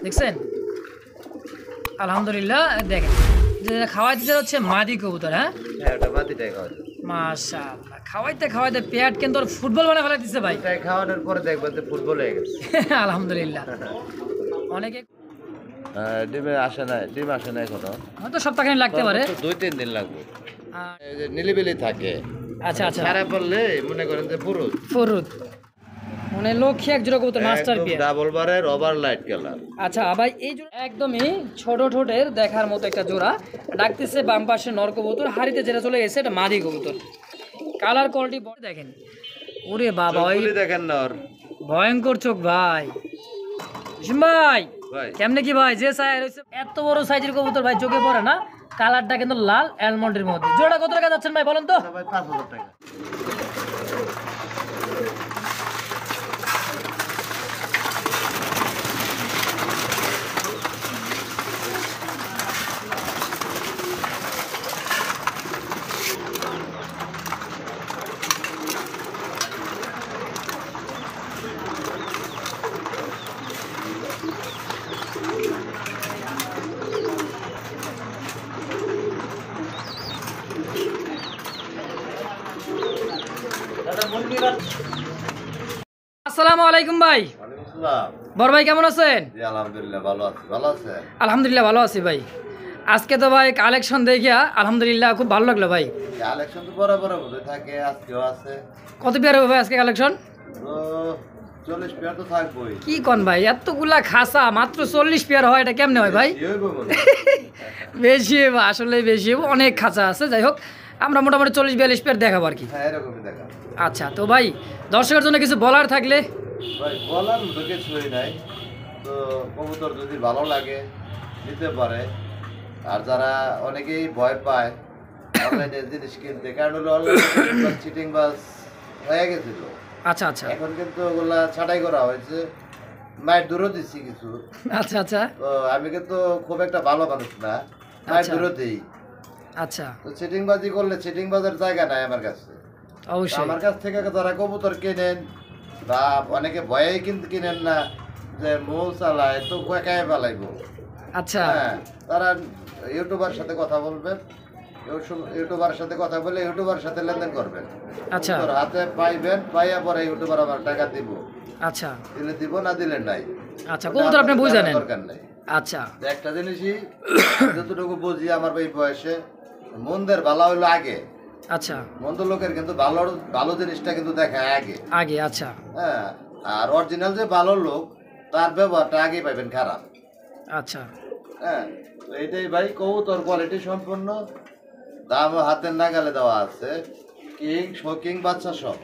দেখছেন আলহামদুলিল্লাহ। দেখেন যেটা খাওয়াইতে হচ্ছে মাদি কবুতর। হ্যাঁ এটা মাটিটাই খাওয়া মাশাআল্লাহ, খাওয়াইতে খাওয়াইতে পেট কিন্তু ওর ফুটবল বানা ফেলা দিচ্ছে ভাই। এটাই খাওয়ানোর পরে দেখবেন যে ফুটবল হয়ে গেছে। আলহামদুলিল্লাহ। অনেকে ডিম আসে না এখনো, হয়তো সপ্তাহখানি লাগতে পারে, 2-3 দিন লাগবে। আর এই যে নিলিবিলি থাকে, আচ্ছা আচ্ছা সারা পড়লে মনে করেন যে পুরুষ ফরুদ মানে লক্ষ্মী এক জোড়া কবুতর মাস্টার পিয়া। ডাবল বারের ওভার লাইট কালার। আচ্ছা ভাই এই জোড়া একদমই ছোট ঠোঁটের দেখার মতো একটা জোড়া, ডাকতেছে বাম পাশে নর কবুতর, হাড়িতে যেটা চলে গেছে এটা মাদি কবুতর। কালার কোয়ালিটি দেখেন, ওরে বাবা ওই দেখেন না ওর ভয়ঙ্কর চোখ ভাই। ভাই ভাই কেমনে কি ভাই যে সাইজ হইছে এত বড় সাইজের কবুতর ভাই চোখে পড়ে না, কালারটা কিন্তু লাল অ্যালমন্ডের মধ্যে। জোড়া কত টাকা যাচ্ছেন ভাই বলেন তো? ভাই 5000 টাকা। আসসালামু আলাইকুম ভাই। ওয়ালাইকুম আসসালাম। বড় ভাই কেমন আছেন? জি আলহামদুলিল্লাহ ভালো আছি। ভালো আছেন? আলহামদুলিল্লাহ ভালো আছি ভাই। আজকে তো ভাই কালেকশন দেখিয়া আলহামদুলিল্লাহ খুব ভালো লাগলো ভাই। কালেকশন তো বরাবর বলে থাকে, আজকেও আছে। কত পেয়ার হবে ভাই আজকে কালেকশন? তো 40 পেয়ার তো থাকবোই। কি কোন ভাই, এতগুলা খাসা মাত্র 40 পেয়ার হয়, এটা কেমনে হয় ভাই? কি হইব মনে? বেশি হইবো, আসলে বেশি হইবো, অনেক খাঁচা আছে। যাই হোক আমরা মোটামুটি 40-42 পেয়ার দেখাবো আর কি। হ্যাঁ এরকমই দেখা। আচ্ছা তো ভাই দর্শকের জন্য কিছু বলার থাকলে? ভাই বলার মতো কিছুই নাই, তো কবুতর যদি ভালো লাগে নিতে পারে। আর যারা অনেকেই ভয় পায় অনলাইনে জিনিস কিনতে, কারণ হলো অনলাইনে চিটিং বাস হয়ে গেছিল। আচ্ছা আচ্ছা এখন কিন্তু ওগুলা ছাঁটাই করা হয়েছে, মায়ের দূরও দিচ্ছি কিছু। আচ্ছা আচ্ছা তো আমি কিন্তু খুব একটা ভালো মানুষ না, মায়ের আচ্ছা। দূরও দিই। আচ্ছা তো চিটিং বাজি করলে চিটিং বাজার জায়গা নাই আমার কাছে। তো অবশ্যই। আমার কাছ থেকে যারা কবুতর কেনেন বা অনেকে ভয়েই কিন্তু কিনেন না যে মৌ চালায় তো একাই পালাইবো, আচ্ছা হ্যাঁ, তারা ইউটিউবার সাথে কথা বলবেন, ইউটিউবার সাথে কথা বলে ইউটিউবার সাথে লেনদেন করবেন। আচ্ছা কবুতর হাতে পাইবেন, পাইয়া পরে ইউটিউবার আবার টাকা দিব, আচ্ছা দিলে দিব না দিলে নাই। আচ্ছা কবুতর আপনি বুঝে নেন। দরকার নাই। আচ্ছা একটা জিনিসই যতটুকু বুঝি আমার এই বয়সে, মন্দের ভালো হইলো আগে, আচ্ছা মন্দ লোকের কিন্তু ভালো ভালো জিনিসটা কিন্তু দেখায় আগে আগে। আচ্ছা হ্যাঁ, আর অরিজিনাল যে ভালো লোক তার ব্যবহারটা আগে পাইবেন খারাপ। আচ্ছা হ্যাঁ, তো এইটাই ভাই কবুতর কোয়ালিটি সম্পন্ন, দাম হাতের নাগালে দেওয়া আছে। কিং শোকিং বাচ্চা সহ,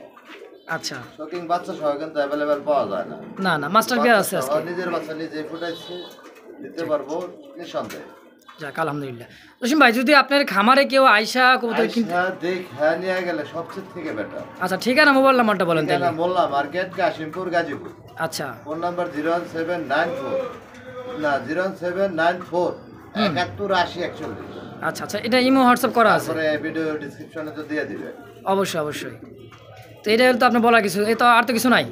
আচ্ছা শোকিং বাচ্চা সহ কিন্তু অ্যাভেলেবেল পাওয়া যায় না। না না মাস্টার পেয়ার আছে বাচ্চা সহ আজকে। নিজের বাচ্চা নিজে ফুটাইছে, দিতে পারবো নিঃসন্দেহে। যাক আলহামদুলিল্লাহ। জসিম ভাই যদি আপনার খামারে কেউ আইসা কবুতর কিনতে, হ্যাঁ নিয়ে গেলে সবচেয়ে থেকে বেটার। আচ্ছা ঠিকানা মোবাইল নাম্বারটা বলেন তাহলে। মোল্লা মার্কেট, কাশিমপুর, গাজীপুর। আচ্ছা ফোন নাম্বার 01794 না 0794 718041। আচ্ছা আচ্ছা এটা ইমো হোয়াটসঅ্যাপ করা আছে? তারপরে ভিডিও ডেসক্রিপশনে তো দিয়ে দিবে। অবশ্যই অবশ্যই। তো এটা হলো তো আপনি বলার কিছু, এই তো আর তো কিছু নাই।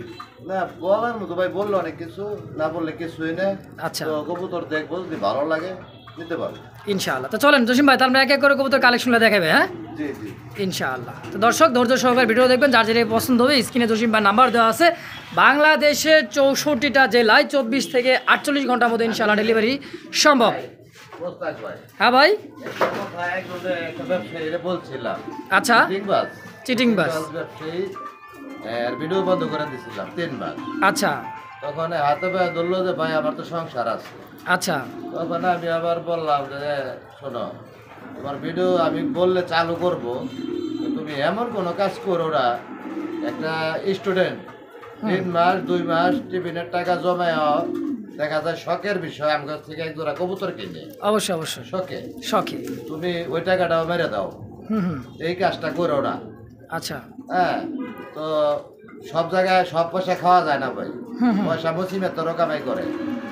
না বলার মতো ভাই, বললো অনেক কিছু, না বললে কিছুই না। আচ্ছা তো কবুতর দেখবো, যদি ভালো লাগে নিতে পারবো ইনশাআল্লাহ। তো চলেন জসিম ভাই তাহলে আমরা এক এক করে কবুতর কালেকশনটা দেখাবে। হ্যাঁ জি জি। ইনশাআল্লাহ। তো দর্শক ধৈর্য সহকারে ভিডিও দেখবেন, যার যেটা পছন্দ হবে স্ক্রিনে জসিম ভাই নাম্বার দেওয়া আছে। বাংলাদেশের 64টা জেলায় 24 থেকে 48 ঘন্টার মধ্যে ইনশাআল্লাহ ডেলিভারি সম্ভব। মোস্তাক ভাই, হ্যাঁ ভাই একটা কথা একটা ব্যবসায়ীরে বলছিলাম। আচ্ছা চিটিংবাজ চিটিংবাজ ব্যবসায়ী এর ভিডিও বন্ধ করে দিয়েছিলাম 3 বার। আচ্ছা তখন হাতে পায়ে ধরলো যে ভাই আমার তো সংসার আছে। আচ্ছা তখন আমি আবার বললাম যে শোনো, তোমার ভিডিও আমি বললে চালু করব, তো তুমি এমন কোনো কাজ করো না, একটা স্টুডেন্ট 3 মাস 2 মাস টিফিনের টাকা জমায় দেখা যায় শখের বিষয় আমার কাছ থেকে এক জোড়া কবুতর কিনে, অবশ্যই অবশ্যই শখে শখে। তুমি ওই টাকাটাও মেরে দাও, হুম এই কাজটা করো না। আচ্ছা হ্যাঁ, তো সব জায়গায় সব পয়সা খাওয়া যায় না ভাই, হুম। পয়সা মুসিমে তো কামাই করে।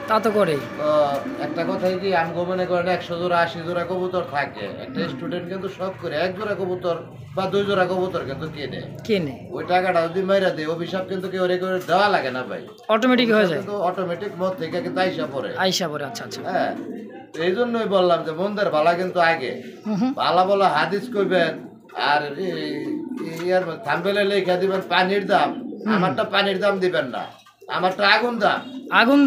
তা তো করেই। তো একটা কথাই কি, আমি মনে করেন 100 জোড়া 80 জোড়া কবুতর থাকে, একটা স্টুডেন্ট কিন্তু সব করে 1 জোড়া কবুতর বা 2 জোড়া কবুতর কিন্তু কিনে ওই টাকাটা যদি মাইরা দেয়, অভিশাপ কিন্তু কেউ করে দেওয়া লাগে না ভাই, অটোমেটিক হয়ে যায়, কিন্তু অটোমেটিক মত থেকে কিন্তু আইসা পড়ে। আচ্ছা আচ্ছা। হ্যাঁ, তো এই জন্যই বললাম যে মন্দের ভালা কিন্তু আগে ভালা বলা হাদিস কইবেন, আর ইয়ার থাম্বেলে লেখা দিবেন পানির দাম, আমারটা পানির দাম দিবেন না, আমারটা আগুন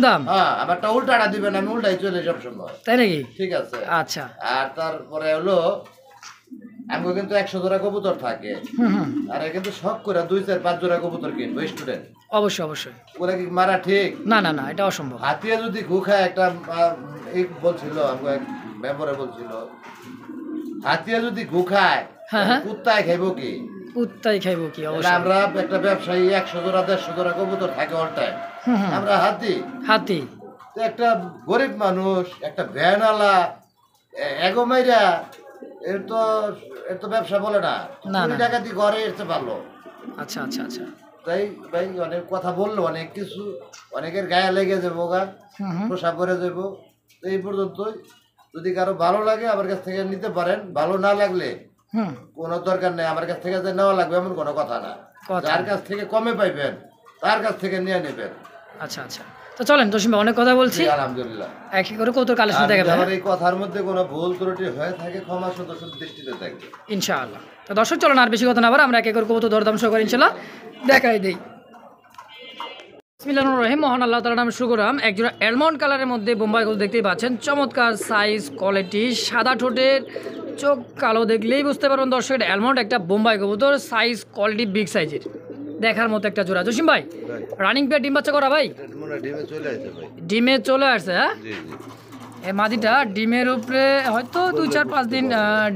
দাম। হ্যাঁ, আমারটা উল্টাটা দিবেন, আমি উল্টাই চলে সব সময়, তাই নাকি? ঠিক আছে। আচ্ছা। আর তারপরে হলো আমি কিন্তু 100 জোড়া কবুতর থাকে, আর কিন্তু শখ করে 2 4 5 জোড়া কবুতর কিনবো স্টুডেন্ট। অবশ্যই। ওরা কি মারা ঠিক না, এটা অসম্ভব। হাতিয়া যদি ঘুখায় একটা এই বলছিল, আমাকে এক মেম্বারে বলছিল, হাতিয়া যদি ঘুখায় কুত্তায় খাইবো কি? কুত্তাই খাইবো কি? অবশ্যই। আমরা একটা ব্যবসায়ী 100 জোড়া 150 জোড়া কবুতর থাকে অল টাইম, আমরা হাতি একটা গরিব মানুষ, একটা ভ্যানওয়ালা এগো মাইরা এর তো ব্যবসা বলে না, 2 টাকা দিয়ে ঘরে এসে ভালো। আচ্ছা। তাই ভাই অনেক কথা বললো, অনেক কিছু, অনেকের গায়ে লেগে যাবো, প্রসাব করে যাবো। তো এই পর্যন্তই। যদি কারো ভালো লাগে আমার কাছ থেকে নিতে পারেন, ভালো না লাগলে কোনো দরকার নেই, আমার কাছ থেকে যে নেওয়া লাগবে এমন কোনো কথা না। যার কাছ থেকে কমে পাইবেন তার কাছ থেকে নিয়ে নেবেন। আচ্ছা। তো চলেন জসিম ভাই, অনেক কথা বলছি, আলহামদুলিল্লাহ। একই করে কৌতুক কালেকশন দেখাবেন। আমার এই কথার মধ্যে কোনো ভুল ত্রুটি হয়ে থাকে ক্ষমা সুন্দর দৃষ্টিতে থাকবে ইনশাআল্লাহ। তো দর্শক চলেন আর বেশি কথা না বলে আমরা এক এক করে কবুতর দরদাম সহ করে ইনশাআল্লাহ দেখাই দেই। বিসমিল্লাহির রহমানির রহিম। মহান আল্লাহ তাআলার নামে শুরু করলাম। একজোড়া অ্যালমন্ড কালারের মধ্যে বোম্বাই গরু দেখতেই পাচ্ছেন, চমৎকার সাইজ কোয়ালিটি, সাদা ঠোঁটের, চোখ কালো, দেখলেই বুঝতে পারবেন দর্শক এটা অ্যালমন্ড একটা বোম্বাই কবুতর, সাইজ কোয়ালিটি বিগ সাইজের, দেখার মতো একটা জোড়া। জসিম ভাই, রানিং পেয়ার ডিম বাচ্চা করা ভাই? ডিমে চলে আসছে। হ্যাঁ, এই মাদিটা ডিমের উপরে হয়তো 2 4 5 দিন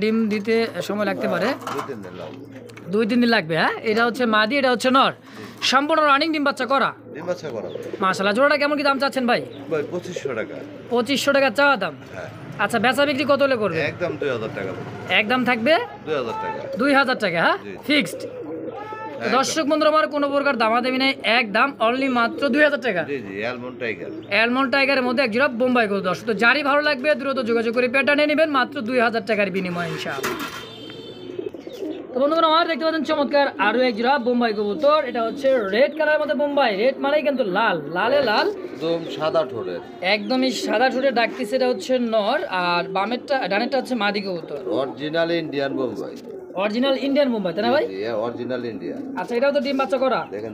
ডিম দিতে সময় লাগতে পারে, 2-3 দিন লাগবে। হ্যাঁ, এটা হচ্ছে মাদি, এটা হচ্ছে নর, সম্পূর্ণ রানিং ডিম বাচ্চা করা। মাশাআল্লাহ। জোড়াটা কেমন কি দাম চাচ্ছেন ভাই? 2500 টাকা। 2500 টাকা চাওয়া দাম। আচ্ছা, বেচা বিক্রি কত হলে করবে? একদম 2000 টাকা। একদম থাকবে 2000 টাকা। 2000 টাকা। হ্যাঁ, ফিক্সড। দর্শক বন্ধুরা, আমার কোনো প্রকার দামাদামি নেই, একদম অনলি মাত্র 2000 টাকা। অ্যালমন্ড টাইগারের মধ্যে এক জোড়া বোম্বাই গরু। দর্শক, তো যারই ভালো লাগবে দ্রুত যোগাযোগ করে পেয়ারটা নিয়ে নেবেন মাত্র 2000 টাকার বিনিময়ে ইনশাআল্লাহ। তো বন্ধুরা, আমার দেখতে পাচ্ছেন চমৎকার আরো এক জোড়া বোম্বাই কবুতর। এটা হচ্ছে রেড কালারের মধ্যে বোম্বাই, রেড মানেই কিন্তু লাল, লালে লাল, একদম সাদা ঠোঁটের, একদমই সাদা ঠোঁটের ডাকতেছে। এটা হচ্ছে নর, আর ডানেরটা হচ্ছে মাদি কবুতর। Original Indian Bombay. Original Indian Bombay, তাই না ভাই? Original Indian. আচ্ছা, এটাও তো ডিম বাচ্চা করা। দেখেন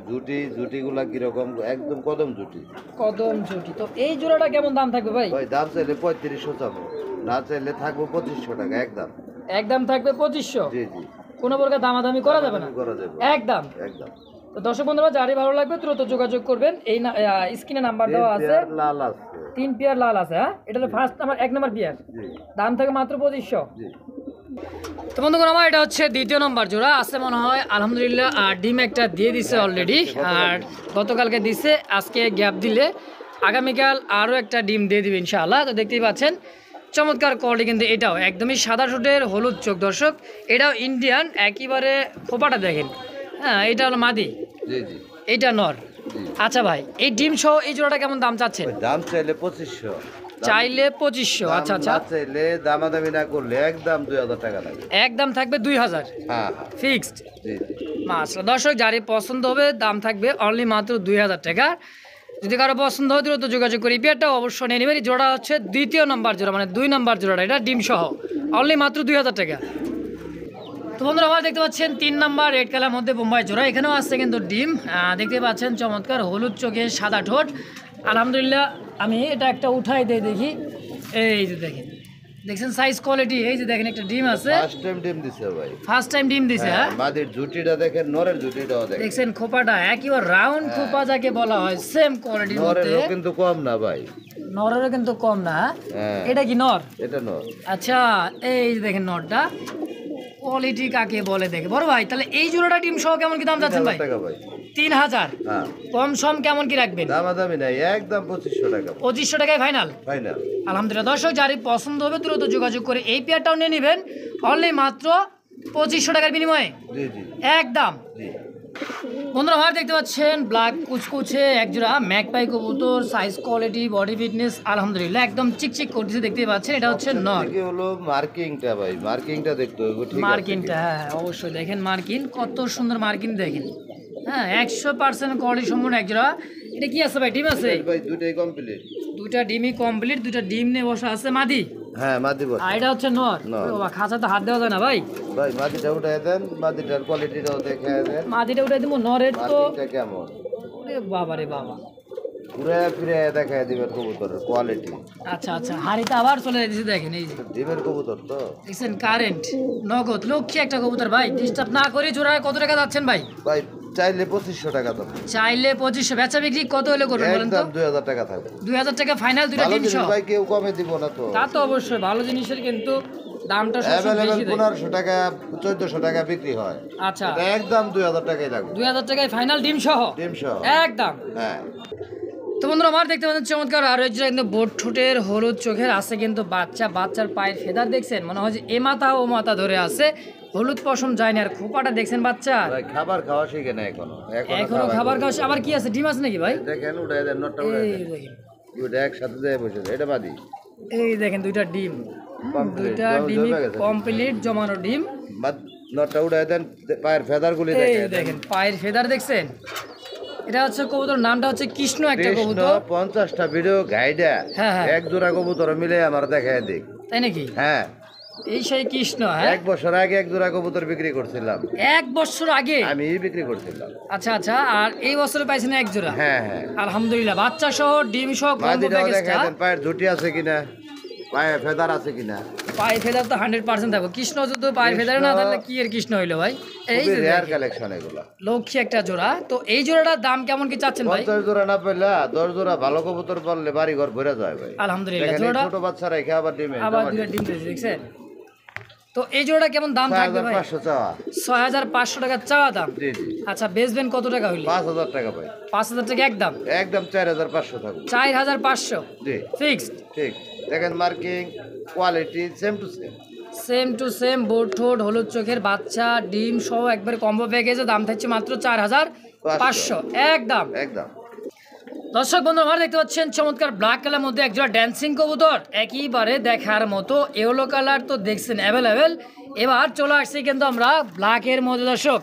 জুটিগুলা কি রকম, একদম কদম জুটি। তো এই জোড়াটা কেমন দাম থাকবে ভাই? ভাই দাম চাইলে 3500 চাবো, না চাইলে থাকবো 2500 টাকা। একদম থাকবে 2500। জি। কোনো প্রকার দামাদামি করা যাবে না? একদম। তো দর্শক বন্ধুরা, যারই ভালো লাগবে দ্রুত যোগাযোগ করবেন। এই স্ক্রিনে নাম্বার দেওয়া আছে, 3 পেয়ার লাল আছে। হ্যাঁ, এটা হলো ফার্স্ট নাম্বার, 1 নাম্বার পেয়ার, দাম থাকে মাত্র 2500। তো বন্ধুগণ, আমার এটা হচ্ছে দ্বিতীয় নম্বর জোড়া আছে মনে হয়, আলহামদুলিল্লাহ। আর ডিম একটা দিয়ে দিছে অলরেডি, আর গতকালকে দিছে, আজকে গ্যাপ দিলে আগামীকাল আরও একটা ডিম দিয়ে দিবে ইনশাআল্লাহ। তো দেখতেই পাচ্ছেন চমৎকার কোয়ালিটি, কিন্তু এটাও একদমই সাদা ঠোঁটের, হলুদ চোখ। দর্শক, এটাও ইন্ডিয়ান, একেবারে খোপাটা দেখেন। হ্যাঁ, এটা হলো মাদি, এইটা নর। আচ্ছা ভাই, এই ডিম সহ এই জোড়াটা কেমন দাম চাচ্ছেন? দাম চাইলে 2500। চাইলে 2500। আচ্ছা। চাইলে দামাদামি না করলে একদম 2000 টাকা লাগবে। একদম থাকবে 2000। হ্যাঁ, ফিক্সড। মাশাআল্লাহ। দর্শক, যারই পছন্দ হবে দাম থাকবে অনলি মাত্র 2000 টাকা। যদি কারো পছন্দ হয় দ্রুত যোগাযোগ করি, পেয়ারটা অবশ্যই নিয়ে নেবেন। জোড়া হচ্ছে দ্বিতীয় নম্বর জোড়া, মানে 2 নম্বর জোড়াটা, এটা ডিম সহ অনলি মাত্র 2000 টাকা। তো বন্ধুরা, আমার দেখতে পাচ্ছেন 3 নাম্বার রেড কালার মধ্যে বোম্বাই জোড়া, এখানেও আসছে কিন্তু ডিম। দেখতে পাচ্ছেন চমৎকার হলুদ চোখে সাদা ঠোঁট, আলহামদুলিল্লাহ। আমি এটা একটা উঠাই দেই, দেখি। এই যে দেখছেন সাইজ কোয়ালিটি, এই যে দেখেন একটা ডিম আছে। ফার্স্ট টাইম ডিম দিছে ভাই, ফার্স্ট টাইম ডিম দিছে। হ্যাঁ, মাদির জুটিটা দেখেন, নরের জুটিটাও দেখেন। দেখছেন খোপাটা একেবারে রাউন্ড খোপা যাকে বলা হয়, সেম কোয়ালিটির মধ্যে। নরেরও কিন্তু কম না ভাই, নরেরও কিন্তু কম না। এটা কি নর? এটা নর। আচ্ছা, এই যে দেখেন নরটা কোয়ালিটি কাকে বলে দেখে বড় ভাই। তাহলে এই জোড়াটা ডিম সহ কেমন কি দাম যাচ্ছেন ভাই? 3000। কম সম কেমন কি রাখবেন? দামাদামি নাই, একদম 2500 টাকা। 2500 টাকায় ফাইনাল। আলহামদুলিল্লাহ। দর্শক, যারই পছন্দ হবে দ্রুত যোগাযোগ করে এই পেয়ারটাও নিয়ে নেবেন অনলি মাত্র 2500 টাকার বিনিময়ে। একদম বন্ধুরা আমার দেখতে পাচ্ছেন ব্ল্যাক কুচকুচে একজোড়া ম্যাকপাই কবুতর, সাইজ কোয়ালিটি বডি ফিটনেস আলহামদুলিল্লাহ একদম চিকচিক করতেছে, দেখতে পাচ্ছেন এটা হচ্ছে নর। কি হলো মার্কিংটা ভাই, মার্কিংটা দেখতে হবে ঠিক আছে। মার্কিংটা হ্যাঁ অবশ্যই দেখেন, মার্কিং কত সুন্দর মার্কিং দেখেন। হ্যাঁ 100% কোয়ালিটি সম্পূর্ণ একজোড়া। এটা কি আছে ভাই, ডিম আছে ভাই? দুইটাই কমপ্লিট, দুইটা ডিমই কমপ্লিট, দুইটা ডিম নিয়ে বসা আছে মাদি। হ্যাঁ মাদি বস। আর এটা হচ্ছে নর। বাবা খাঁচাতে হাত দেওয়া যায় না ভাই। ভাই মাদিটা উঠায় দেন, মাদিটার কোয়ালিটিটাও দেখায় দেন। মাদিটা উঠাই দেবো, নরের তো মাদিটা কেমন? ওরে বাবা রে বাবা, ঘুরে ফিরে দেখায় দিবেন কবুতরের কোয়ালিটি। আচ্ছা আচ্ছা হাড়িতে আবার চলে যাচ্ছে দেখেন, এই যে ডিমের কবুতর তো দেখছেন কারেন্ট নগদ লক্ষ্মী একটা কবুতর ভাই। ডিস্টার্ব না করে জোড়ায় কত টাকা যাচ্ছেন ভাই? ভাই চাইলে 2500 টাকা তো, চাইলে 2500, বেচা বিক্রি কত হলে করবেন বলেন তো? একদম 2000 টাকা থাকবে। 2000 টাকা ফাইনাল, দুইটা ভালো ডিম জিনিস সহ। ভাই কেউ কমে দিব না তো। তা তো অবশ্যই ভালো জিনিসের কিন্তু দামটা সবসময় অ্যাভেলেবল বেশি দেয়। 1500 টাকা 1400 টাকা বিক্রি হয়, আচ্ছা এটা একদম 2000 টাকাই লাগবে। 2000 টাকায় ফাইনাল ডিম সহ ডিম সহ একদম। হ্যাঁ। তো বন্ধুরা আমার দেখতে পাচ্ছেন চমৎকার আরো একজন কিন্তু বোট ঠোঁটের হলুদ চোখের আছে কিন্তু বাচ্চা, বাচ্চার পায়ের ফেদার দেখছেন, মনে হয় যে এ মাথা ও মাথা ধরে আছে, হলুদ পশম যায় না। আর খোপাটা দেখছেন বাচ্চা, ভাই খাবার খাওয়া শিখে না এখনো, এখনো খাবার খাওয়া। আবার কি আছে, ডিম আছে নাকি ভাই? দেখেন উঠায় দেন, নটটা উঠায় এই দেন, দেখেন, দুইটা একসাথে যায় বসে, এটা বাদি এই দেখেন দুইটা ডিম, দুইটা জমে ডিম গেছে। কমপ্লিট জমানো ডিম। নটটা উঠায় দেন, পায়ের ফেদার গুলি এই দেখেন। দেখেন পায়ের ফেদার দেখছেন। এটা হচ্ছে কবুতর নামটা হচ্ছে কৃষ্ণ একটা কৃষ্ণ কবুতর। 50টা ভিডিও গাইডা হ্যাঁ, হ্যাঁ। এক জোড়া কবুতর মিলে আমার দেখায় দিক। তাই নাকি? হ্যাঁ এই সেই কৃষ্ণ। হ্যাঁ 1 বছর আগে এক জোড়া কবুতর বিক্রি করছিলাম, 1 বছর আগে। আমি বিক্রি করছিলাম। আচ্ছা আচ্ছা, আর এই বছরে পাইছেন এক জোড়া? হ্যাঁ হ্যাঁ। আলহামদুলিল্লাহ বাচ্চা সহ ডিম সহ কম্বো মাদিটাও প্যাকেজটা। দেখায় দেন, পায়ের ঝুটি আছে কিনা, পায়ে ফেদার আছে কিনা। পায়ে ফেদার তো 100% থাকবে। কৃষ্ণ যদি পায়ে ফেদার না থাকলে কি এর কৃষ্ণ হইলো ভাই? এই যে রেয়ার দেখেন, কালেকশন এগুলা। লক্ষ্মী একটা জোড়া। তো এই জোড়াটার দাম কেমন কি চাচ্ছেন ভাই? 50 জোড়া না পেলে 10 জোড়া ভালো কবুতর পারলে বাড়ি ঘর ভরে যায় ভাই। আলহামদুলিল্লাহ দেখেন এই জোড়া ছোট বাচ্চা রেখে আবার ডিমে আবার দুটো ডিম দিয়েছে দেখছেন। তো এই জোড়াটা কেমন দাম থাকবে ভাই? 6500 চাওয়া। 6500 টাকা চাওয়া দাম। জি জি। আচ্ছা বেচবেন কত টাকা হইলো? 5000 টাকা ভাই, 5000 টাকা একদম। একদম 4500 থাকবে। 4500 জি ফিক্সড। ঠিক। দেখেন marking quality same to same. Same to same, boat ঠোঁট হলুদ চোখের বাচ্চা ডিম সহ একবার কম্বো প্যাকেজে দাম থাকছে মাত্র 4500 একদম। একদম। দর্শক বন্ধু আমার দেখতে পাচ্ছেন চমৎকার ব্ল্যাক কালার মধ্যে একজোড়া ড্যান্সিং কবুতর, একইবারে দেখার মতো। ইয়েলো কালার তো দেখছেন অ্যাভেলেবেল। এবার চলে আসছি কিন্তু আমরা ব্ল্যাকের মধ্যে দর্শক,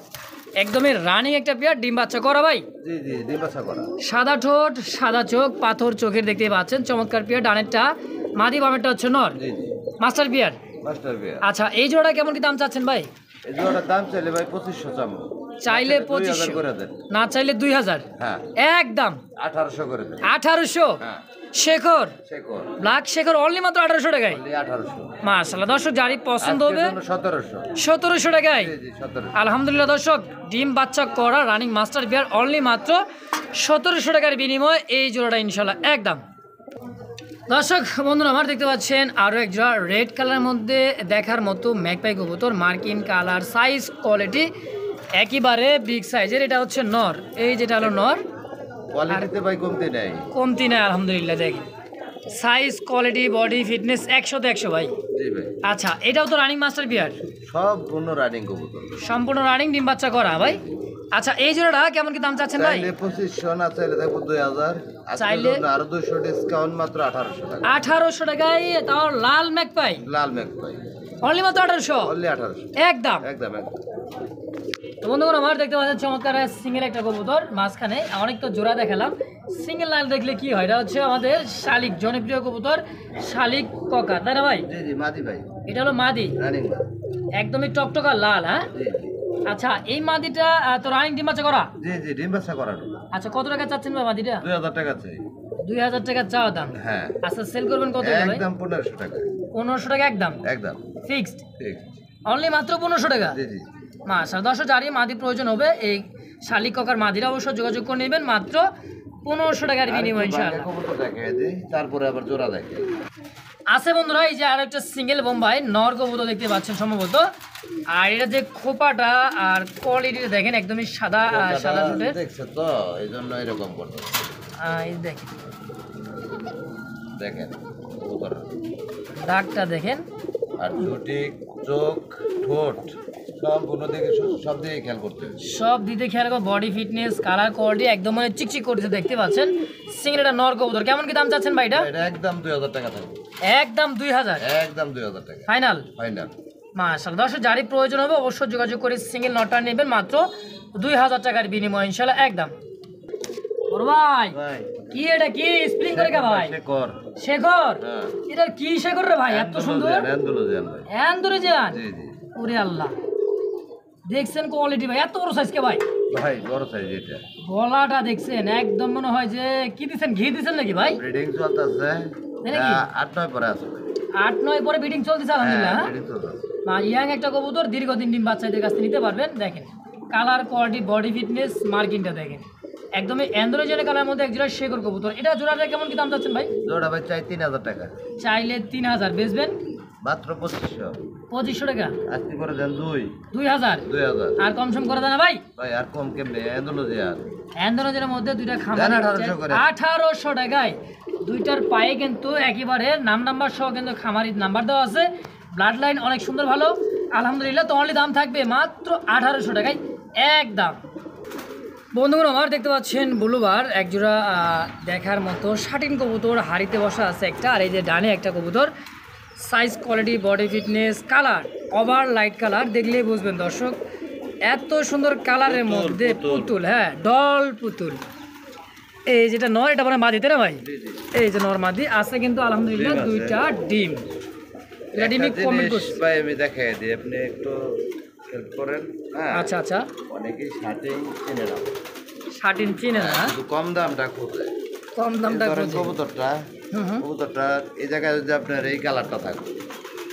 একদমই রানিং একটা পেয়ার, ডিম বাচ্চা করা ভাই। জি জি ডিম বাচ্চা করা। সাদা ঠোঁট সাদা চোখ পাথর চোখের দেখতে পাচ্ছেন চমৎকার পেয়ার। ডানেরটা মাদি, বামেরটা হচ্ছে নর, জি জি মাস্টার পেয়ার। মাস্টার বিয়ার। আচ্ছা এই জোড়া কেমন কি দাম চাচ্ছেন ভাই? এই জোড়াটার দাম চাইলে ভাই 2500 চামো, চাইলে 2000 2500, করে দেন। না চাইলে 2000 হ্যাঁ একদম। 1800 করে দেন। 1800 হ্যাঁ শেখর শেখর ব্ল্যাক শেখর অনলি মাত্র 1800 টাকায়। only 1800। মাশাআল্লাহ দর্শক যারই পছন্দ হবে 1700। 1700 টাকায়। জি জি 1700। আলহামদুলিল্লাহ দর্শক ডিম বাচ্চা করা রানিং মাস্টার বিয়ার অনলি মাত্র 1700 টাকার বিনিময়ে এই জোড়াটা ইনশাল্লাহ একদম। দর্শক বন্ধুরা আমার দেখতে পাচ্ছেন আরও এক জোড়া রেড কালারের মধ্যে দেখার মতো ম্যাকপাই কবুতর, মার্কিন কালার সাইজ কোয়ালিটি একেবারে বিগ সাইজের। এটা হচ্ছে নর, এই যেটা হলো নর, কোয়ালিটিতে ভাই কমতি নাই। কমতি নাই আলহামদুলিল্লাহ। দেখেন সাইজ কোয়ালিটি বডি ফিটনেস 100 তে 100 ভাই। জি ভাই আচ্ছা এটাও তো রানিং মাস্টার বিয়ার, সব পূর্ণ রানিং কবুতর, সম্পূর্ণ রানিং ডিম বাচ্চা করা ভাই। আচ্ছা এই জোড়াটা কেমন কি দাম চাচ্ছেন ভাই? চাইলে 2500, না চাইলে থাকবো 2000, চাইলে আরো 200 ডিসকাউন্ট, মাত্র 1800 টাকা। 1800 টাকায়, তাও লাল ম্যাকপাই লাল ম্যাক ভাই অনলি মাত্র 1800 only 1800। একদম। একদম একদম। তো বন্ধুগণ আমার দেখতে পাচ্ছেন চমৎকার সিঙ্গেল একটা কবুতর, মাঝখানে অনেক তো জোড়া দেখালাম, সিঙ্গেল লাল দেখলে কি হয়? এটা হচ্ছে আমাদের শালিক, জনপ্রিয় কবুতর শালিক ককা, তাই না ভাই? জি জি মাদি ভাই এটা হলো মাদি, রানিং মাদি। একদমই টকটকা লাল। হ্যাঁ জি জি আচ্ছা এই মাদিটা তো রানিং ডিম বাচ্চা করা। জি জি ডিম বাচ্চা করানো। আচ্ছা কত টাকা চাচ্ছেন ভাই মাদিটা? 2000 টাকা চাই। 2000 টাকা চাওয়া দাম। হ্যাঁ আচ্ছা সেল করবেন কত ভাই? একদম 1500 টাকা। 1500 টাকা একদম একদম ফিক্সড, ঠিক। অনলি মাত্র 1500 টাকা। জি জি মাশাআল্লাহ দর্শক যারই মাদি প্রয়োজন হবে এই শালিক ককার মাদিরা অবশ্য যোগাযোগ করে নেবেন মাত্র 1500 টাকার বিনিময় ইনশাআল্লাহ। কবুতর দেখায় দিই, তারপরে আবার জোড়া দেখে। আছে বন্ধুরা এই যে আর একটা সিঙ্গেল বোম্বাই নর কবুতর দেখতে পাচ্ছেন সম্ভবত। আর এটা যে খোপাটা আর কোয়ালিটিটা দেখেন একদমই সাদা সাদা ঠোঁটের। দেখছে তো এইজন্য এরকম করতে। এই দেখেন দেখেন কবুতর দাগটা দেখেন, আর ঝুটি, চোখ, ঠোঁট সম্পূর্ণ দিকে সব দিকে খেয়াল করতে হবে। সব দিতে খেয়াল করো, বডি ফিটনেস, কালার কোয়ালিটি একদম মানে চিকচিক করতেছে, দেখতে পাচ্ছেন। সিঙ্গেল এটা নর কবুতর, কেমন কি দাম চাচ্ছেন ভাই এটা? এটা একদম 2000 টাকা থাকবে। একদম 2000, একদম 2000 টাকা ফাইনাল। ফাইনাল। মাশাআল্লাহ, দর্শক যারই প্রয়োজন হবে অবশ্যই যোগাযোগ করে সিঙ্গেল নটটা নেবেন মাত্র 2000 টাকার বিনিময়ে ইনশাআল্লাহ একদম। ওর ভাই ভাই কি এটা, কি স্প্রিং করে কে ভাই? শেখর। শেখর? হ্যাঁ। এটা কি শেখর রে ভাই, এত সুন্দর? অ্যান্ডালুজিয়ান ভাই। অ্যান্ডালুজিয়ান? জি জি ওরে আল্লাহ, দেখছেন কোয়ালিটি ভাই, এত বড় সাইজ কে ভাই? ভাই বড় সাইজ এটা। গলাটা দেখছেন একদম মনে হয় যে কি দিছেন, ঘি দিছেন নাকি ভাই? ব্রিডিং চলতেছে, তাই নাকি? 8-9 পরে আছে ভাই। 8-9 পরে বিডিং চলতেছে আলহামদুলিল্লাহ। হ্যাঁ, হ্যাঁ? ব্রিডিং চলতেছে। ইয়াং একটা কবুতর, দীর্ঘদিন ডিম বাচ্চাদের কাছ থেকে নিতে পারবেন। দেখেন কালার কোয়ালিটি, বডি ফিটনেস, মার্কিংটা দেখেন একদমই অ্যান্ড্রোজেনের কালার মধ্যে এক জোড়া শেখর কবুতর। এটা জোড়াটা কেমন কি দাম চাচ্ছেন ভাই? জোড়া ভাই চাই 3000 টাকা। চাইলে 3000, বেচবেন মাত্র 2500। 2500 টাকা। আজকে করে দেন 2000 2000 আর কম সম করে দেন না ভাই? ভাই। আর কম কেমনে? অ্যান্ডালুজিয়ান অ্যান্ড্রোজেনের মধ্যে দুইটা খামার দেন 1800 করে। 1800 টাকায়। দুইটার পায়ে কিন্তু একেবারে নাম নাম্বার সহ কিন্তু খামারির নাম্বার দেওয়া আছে। ব্লাড লাইন অনেক সুন্দর, ভালো আলহামদুলিল্লাহ। তো অনলি দাম থাকবে মাত্র 1800 টাকায় একদম। বন্ধুগণ আমার দেখতে পাচ্ছেন ব্লুবার একজোড়া দেখার মতো শাটিন কবুতর হাড়িতে বসা আছে একটা, আর এই যে ডানে একটা কবুতর। Size, quality, body fitness, colour over light colour দেখলেই বুঝবেন দর্শক, এত সুন্দর কালারের মধ্যে পুতুল। হ্যাঁ, ডল পুতুল। এই যেটা নর, এটা মানে মাদিতে না ভাই? এই যে নর মাদি আছে কিন্তু আলহামদুলিল্লাহ, দুইটা ডিম। এটা ডিমই কমেন্ট করছি ভাই, আমি দেখাই দিই, আপনি একটু হেল্প করেন। হ্যাঁ, আচ্ছা আচ্ছা, অনেকেই শার্টিং কিনে নাও, 13 চিনে না, কিন্তু কম দামটা খোঁজে। কম দামটা ধরেন খোঁজে। কবুতরটা, হুম। কবুতরটা এই জায়গায় যদি আপনার এই কালারটা থাকে,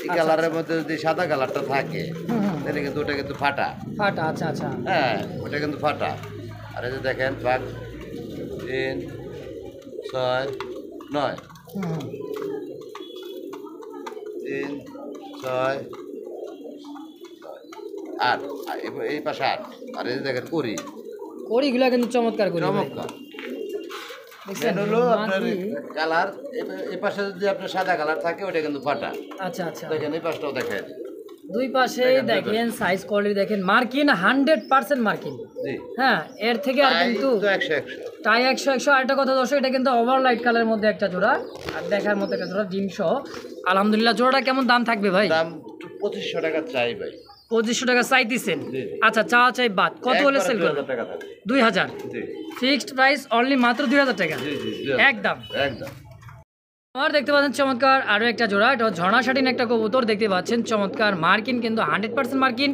এই আচ্ছা, কালারের মধ্যে যদি সাদা কালারটা থাকে, হুম। তাহলে কিন্তু ওটা কিন্তু ফাটা। ফাটা, আচ্ছা আচ্ছা। হ্যাঁ, ওটা কিন্তু ফাটা। আর এই যে দেখেন, 5, 3, 6, 9, হুম। 3, 6, 8, এই পাশে 8। আর এই যে দেখেন করি, কড়িগুলা কিন্তু চমৎকার করি ভাই। চমৎকার। দেখছেন? মেন হলো আপনার মাদি। কালার, এই পাশে যদি আপনার সাদা কালার থাকে ওটা কিন্তু ফাটা। আচ্ছা আচ্ছা, দেখেন এই পাশটাও দেখেন। দুই পাশে দেখেন সাইজ, কোয়ালিটি দেখেন, মার্কিন 100% মার্কিন। জি, হ্যাঁ, এর থেকে আর কিন্তু তো 100 টাই 100 আরেকটা কথা দর্শক, এটা কিন্তু ওভার লাইট কালারের মধ্যে একটা জোড়া, আর দেখার মধ্যে একটা জোড়া ডিম সহ। আলহামদুলিল্লাহ, জোড়াটা কেমন দাম থাকবে ভাই? দাম 2500 টাকা চাই ভাই। 2500 টাকা চাইতেছেন? জি। আচ্ছা, চা চাই বাদ, কত হলে সেল করবেন? 2000 টাকা থাকবে। 2000 জি ফিক্সড প্রাইস, অনলি মাত্র 2000 টাকা জি জি জি, একদম। একদম। আমার দেখতে পাচ্ছেন চমৎকার আরও একটা জোড়া, এটা ঝর্ণা শাটিন একটা কবুতর দেখতে পাচ্ছেন, চমৎকার মার্কিন কিন্তু 100% মার্কিন,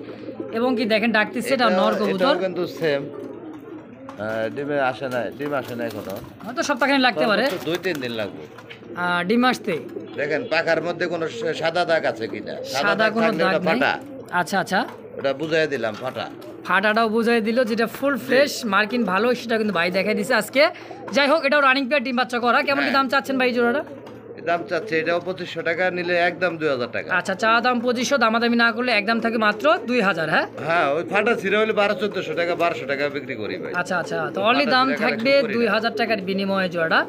এবং কি দেখেন ডাকতেছে, এটা নর কবুতর। এটাও কিন্তু সেম। ডিমে আসে না, ডিম আসে না এখনো, হয়তো সপ্তাহখানি লাগতে পারে 2-3 দিন লাগবে। ডিম আসতে। দেখেন পাখার মধ্যে কোনো সাদা দাগ আছে কিনা। সাদা কোনো থাকলে দাগ ওটা নেই। ফাটা। আচ্ছা আচ্ছা, ওটা বুঝাই দিলাম ফাটা। ফাটাটাও বুঝাই দিল, যেটা ফুল ফ্রেশ মার্কিন ভালো সেটা কিন্তু ভাই দেখাই দিছে আজকে। যাই হোক, এটাও রানিং পেয়ার ডিম বাচ্চা করা। কেমন কি দাম চাচ্ছেন ভাই জোড়াটা? দাম চাচ্ছে এটাও 2500 টাকা, নিলে একদম 2000 টাকা। আচ্ছা, চা দাম 2500, দামাদামি না করলে একদম থাকে মাত্র 2000। হ্যাঁ হ্যাঁ, ওই ফাটা ছিঁড়ে হলে 1200-1400 টাকা, 1200 টাকা বিক্রি করি ভাই। আচ্ছা আচ্ছা, তো অনলি দাম থাকবে 2000 টাকার বিনিময়ে জোড়াটা।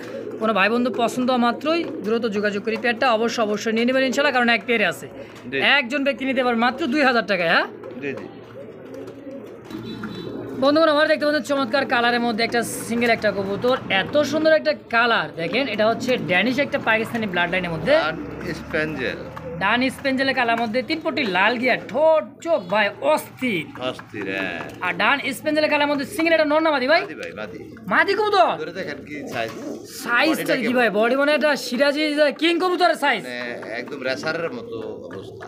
কোনো ভাই বন্ধু পছন্দ মাত্রই দ্রুত যোগাযোগ করি, পেয়ারটা অবশ্যই নিয়ে নেবেন ইনশাল্লাহ, কারণ এক পেয়ারে আছে, জি। একজন ব্যক্তি নিতে পারবে মাত্র 2000 টাকায়। হ্যাঁ জি জি। বন্ধুগণ আমার দেখতে পাচ্ছেন চমৎকার কালারের মধ্যে একটা সিঙ্গেল একটা কবুতর, এত সুন্দর একটা কালার দেখেন, এটা হচ্ছে ড্যানিশ একটা পাকিস্তানি ব্লাড লাইনের মধ্যে, আর স্প্যাঞ্জেল, ডান স্পেঞ্জেলের কালার মধ্যে 3 পটি লাল গিয়া, ঠোঁট চোখ ভাই অস্থির। অস্থির। হ্যাঁ, আর ডান স্পেঞ্জেলের কালার মধ্যে সিঙ্গেল একটা নর না মাদি ভাই? মাদি ভাই, মাদি। মাদি কবুতর ধরে দেখেন কি সাইজ, সাইজটা কি ভাই? বডি মানে এটা সিরাজি কিং কবুতরের সাইজ। মানে একদম রেসারের মতো অবস্থা।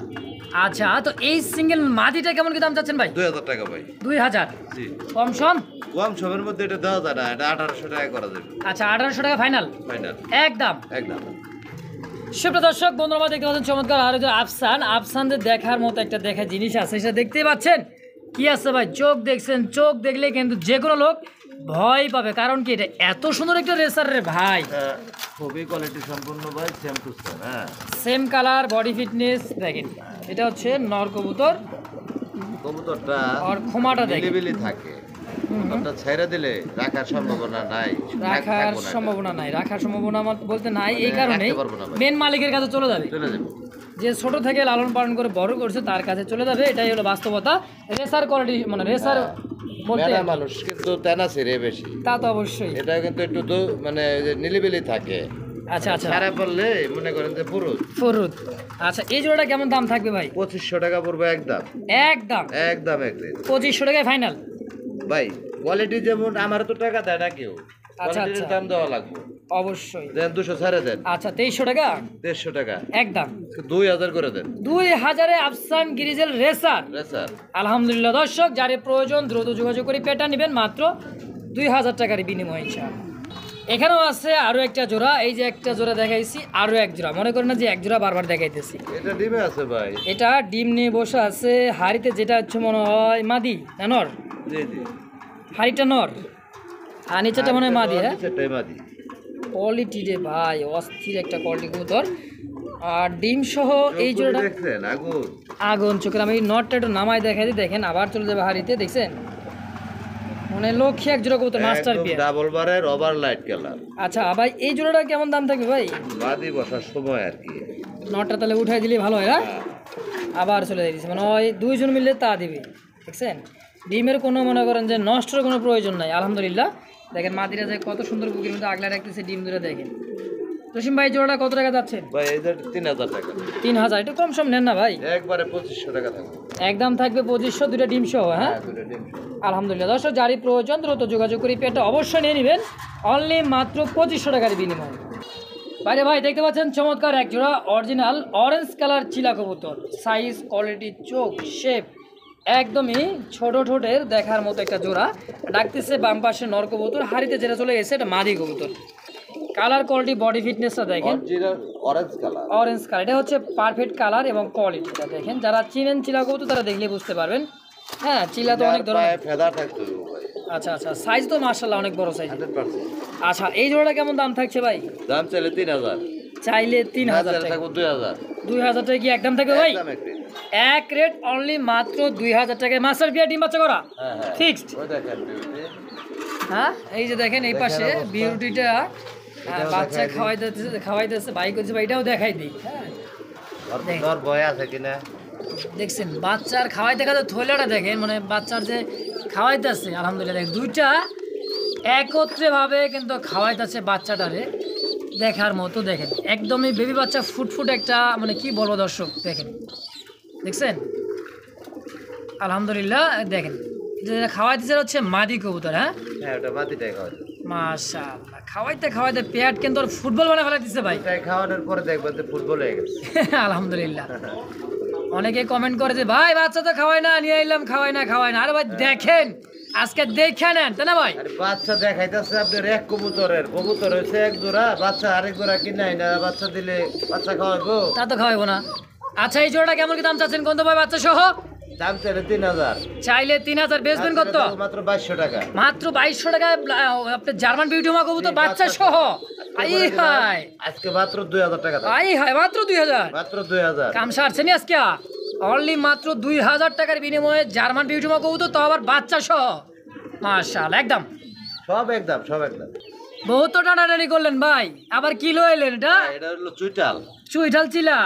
আচ্ছা, তো এই সিঙ্গেল মাদিটা কেমন কি দাম চাচ্ছেন ভাই? 2000 টাকা ভাই। 2000 জি, কম সম? কম সবের মধ্যে এটা দেওয়া যায় না, এটা 1800 টাকা করা যাবে আচ্ছা, 1800 টাকা ফাইনাল ফাইনাল একদম। একদম। সুপ্রিয় দর্শক বন্ধুরা দেখতে পাচ্ছেন চমৎকার আর যে আফসানদের দেখার মতো একটা দেখার জিনিস আছে, সেটা দেখতেই পাচ্ছেন। কি আছে ভাই? চোখ দেখছেন, চোখ দেখলে কিন্তু যে কোনো লোক ভয় পাবে, কারণ কি এটা এত সুন্দর একটা রেসার রে ভাই, খুবই কোয়ালিটি সম্পূর্ণ ভাই, সেম টু সেম। হ্যাঁ, সেম কালার, বডি ফিটনেস দেখেন, এটা হচ্ছে নর কবুতর, কবুতরটা আর খোমাটা দেখেন, বিলিবিলি থাকে, কবুতরটা ছেড়ে দিলে রাখার সম্ভাবনা নাই, রাখার থাকবো না। সম্ভাবনা নাই, রাখার সম্ভাবনা বলতে নাই, এই কারণেই রাখতে পারবো না ভাই। মেন মালিকের কাছে চলে যাবে। চলে যাবে। যে ছোট থেকে লালন পালন করে বড় করছে তার কাছে চলে যাবে, এটাই হলো বাস্তবতা। রেসার কোয়ালিটি মানে রেসার বলতে মেলা মানুষ কিন্তু তেনাসি রে বেশি, তা তো অবশ্যই। এটা কিন্তু একটু মানে যে নিলিবিলি থাকে। আচ্ছা আচ্ছা, সারা পড়লে মনে করেন যে পুরুষ ফরুদ। আচ্ছা, এই জোড়াটা কেমন দাম থাকবে ভাই? 2500 টাকা পড়বে একদম। একদম একদম একদম 2500 টাকায় ফাইনাল ভাই। কোয়ালিটি যেমন আমার তো টাকা দেয় না কেউ, আচ্ছা কোয়ালিটির দাম দেওয়া লাগবে অবশ্যই। দেন 200 ছাড়ে দেন। আচ্ছা 2300 টাকা 150 টাকা একদম, 2000 করে দেন। 2000-এ আফসান গ্রিজেল রেসার। রেসার আলহামদুলিল্লাহ দর্শক, যার প্রয়োজন দ্রুত যোগাযোগ করে পেটা নেবেন মাত্র 2000 টাকার বিনিময়ে ইনশাআল্লাহ। এখানেও আছে আরো একটা জোড়া, এই যে একটা জোড়া দেখাইছি, আরো এক জোড়া, মনে করেন না যে এক জোড়া বারবার দেখাইতেছি। এটা ডিমে আছে ভাই, এটা ডিম নিয়ে বসে আছে হাড়িতে, যেটা হচ্ছে মনে হয় মাদি না নর? জি জি, হাড়িটা নর আর নিচেটা মনে হয় মাদি। হ্যাঁ, নিচেরটাই মাদি। কোয়ালিটি রে ভাই অস্থির একটা কোয়ালিটি কবুতর, আর ডিম সহ এই জোড়াটা দেখছেন আগুন আগুন চোখের। আমি নটটা একটু নামাই দেখাই দিই, দেখেন আবার চলে যাবে হাড়িতে, দেখছেন মানে লক্ষ্মী এক জোড়া কবুতর মাস্টার পিয়ার ডাবল বারের ওভার লাইট কালার। আচ্ছা ভাই, এই জোড়াটা কেমন দাম থাকবে ভাই? মাদি বসার সময় আর কি, নটটা তাহলে উঠাই দিলে ভালো হয়। হ্যাঁ, আবার চলে যাইছে মানে ওই দুইজন মিললে তা দিবে, দেখছেন ডিমের কোনো মনে করেন যে নষ্টের কোনো প্রয়োজন নাই। আলহামদুলিল্লাহ দেখেন মাদিরা যে কত সুন্দর বুকের মধ্যে আগলা রাখতেছে ডিম দুটো, দেখেন। রসিম ভাই জোড়াটা কত টাকা যাচ্ছে? ভাই এই যে 3000 টাকা। 3000, একটু কম সম নেন না ভাই? একবারে 2500 টাকা থাকবে একদম থাকবে 2500, দুটো ডিম সহ। হ্যাঁ দুটো ডিম। আলহামদুলিল্লাহ দর্শক, যারই প্রয়োজন দ্রুত যোগাযোগ করে পেটা অবশ্যই নিয়ে নেবেন, অনলি মাত্র 2500 টাকার বিনিময়ে। বাইরে ভাই দেখতে পাচ্ছেন চমৎকার এক জোড়া অরিজিনাল অরেঞ্জ কালার চিলা কবুতর, সাইজ কোয়ালিটি চোখ শেপ একদমই ছোট ঠোঁটের দেখার মতো একটা জোড়া। ডাকতেছে বাম পাশে নর কবুতর, হাড়িতে যেটা চলে গেছে এটা মাদি কবুতর। কালার কোয়ালিটি বডি ফিটনেসটা দেখেন, অরেঞ্জ কালার, অরেঞ্জ কালার, এটা হচ্ছে পারফেক্ট কালার এবং কোয়ালিটিটা দেখেন। যারা চিনেন চিলা কবুতর তারা দেখলে বুঝতে পারবেন। হ্যাঁ, চিলা তো অনেক ধরনের। ফেদা থাকতো ভাই। আচ্ছা আচ্ছা, সাইজ তো মাশাআল্লাহ অনেক বড় সাইজ। 100%। আচ্ছা, এই জোড়াটা কেমন দাম থাকছে ভাই? দাম চাইলে 3000, চাইলে 3000 টাকা। থাকবে 2000। 2000 টাকা কি একদম থাকবে ভাই? একদম এক রেট। এক রেট অনলি মাত্র 2000 টাকায় মাস্টার পিয়া ডিম বাচ্চা করা হ্যাঁ হ্যাঁ, ফিক্সড। ওই দেখেন বিউটি। হ্যাঁ, এই যে দেখেন এই পাশে বিউটিটা বাচ্চা খাওয়াইতেছে বাইক করছে ভাই, এটাও দেখাই দিই। হ্যাঁ তোর ভয় আছে কিনা দেখছেন, বাচ্চার খাওয়াইতে খাওয়াতে থৈলাটা দেখেন, মানে বাচ্চার যে খাওয়াইতেছে আলহামদুলিল্লাহ দেখেন, দুইটা একত্রে ভাবে কিন্তু খাওয়াইতেছে বাচ্চাটারে, দেখার মতো। দেখেন একদমই বেবি বাচ্চা ফুটফুট একটা, মানে কি বলবো দর্শক, দেখেন দেখছেন আলহামদুলিল্লাহ। দেখেন যেটা খাওয়াইতেছে হচ্ছে মাদি কবুতর। হ্যাঁ হ্যাঁ, ওটা মাটিটাই খাওয়াই। মাশাআল্লাহ, খাওয়াইতে খাওয়াইতে পেট কিন্তু ওর ফুটবল বানায় ফেলাইতেছে ভাই। তাই খাওয়ানোর পরে দেখবেন যে ফুটবল হয়ে গেছে। আলহামদুলিল্লাহ। অনেকে কমেন্ট করে যে ভাই বাচ্চা তো খাওয়াই না, নিয়ে এলাম খাওয়াই না খাওয়াই না। আরে ভাই দেখেন, আজকে দেখে নেন, তাই না ভাই? আরে বাচ্চা দেখাইতেছে আপনার এক কবুতর হয়েছে এক জোড়া, বাচ্চা আরেক জোড়া কিনাই না, বাচ্চা দিলে বাচ্চা খাওয়াবো? তা তো খাওয়াইবো না। আচ্ছা, এই জোড়াটা কেমন কি দাম চাচ্ছেন কোন ভাই বাচ্চা সহ? দাম চাইলে 3000, চাইলে 3000, বেচবেন কত? মাত্র 2200 টাকা। মাত্র 2200 টাকায় আপনার জার্মান বিউটি মা কবুতর বাচ্চা সহ। আই হাই, আজকে মাত্র 2000 টাকা দাম। আই হাই, মাত্র 2000। মাত্র 2000। কাম সারছেন আজকে অনলি মাত্র 2000 টাকার বিনিময়ে জার্মান বিউটি মা কবুতর, তো আবার বাচ্চা সহ। মাশাআল্লাহ, একদম সব একদম, সব একদম। বহুত তো টানাটানি করলেন ভাই, আবার কিলো এলেন এটা? এটা হলো চুইটাল। চুইঠাল চিলা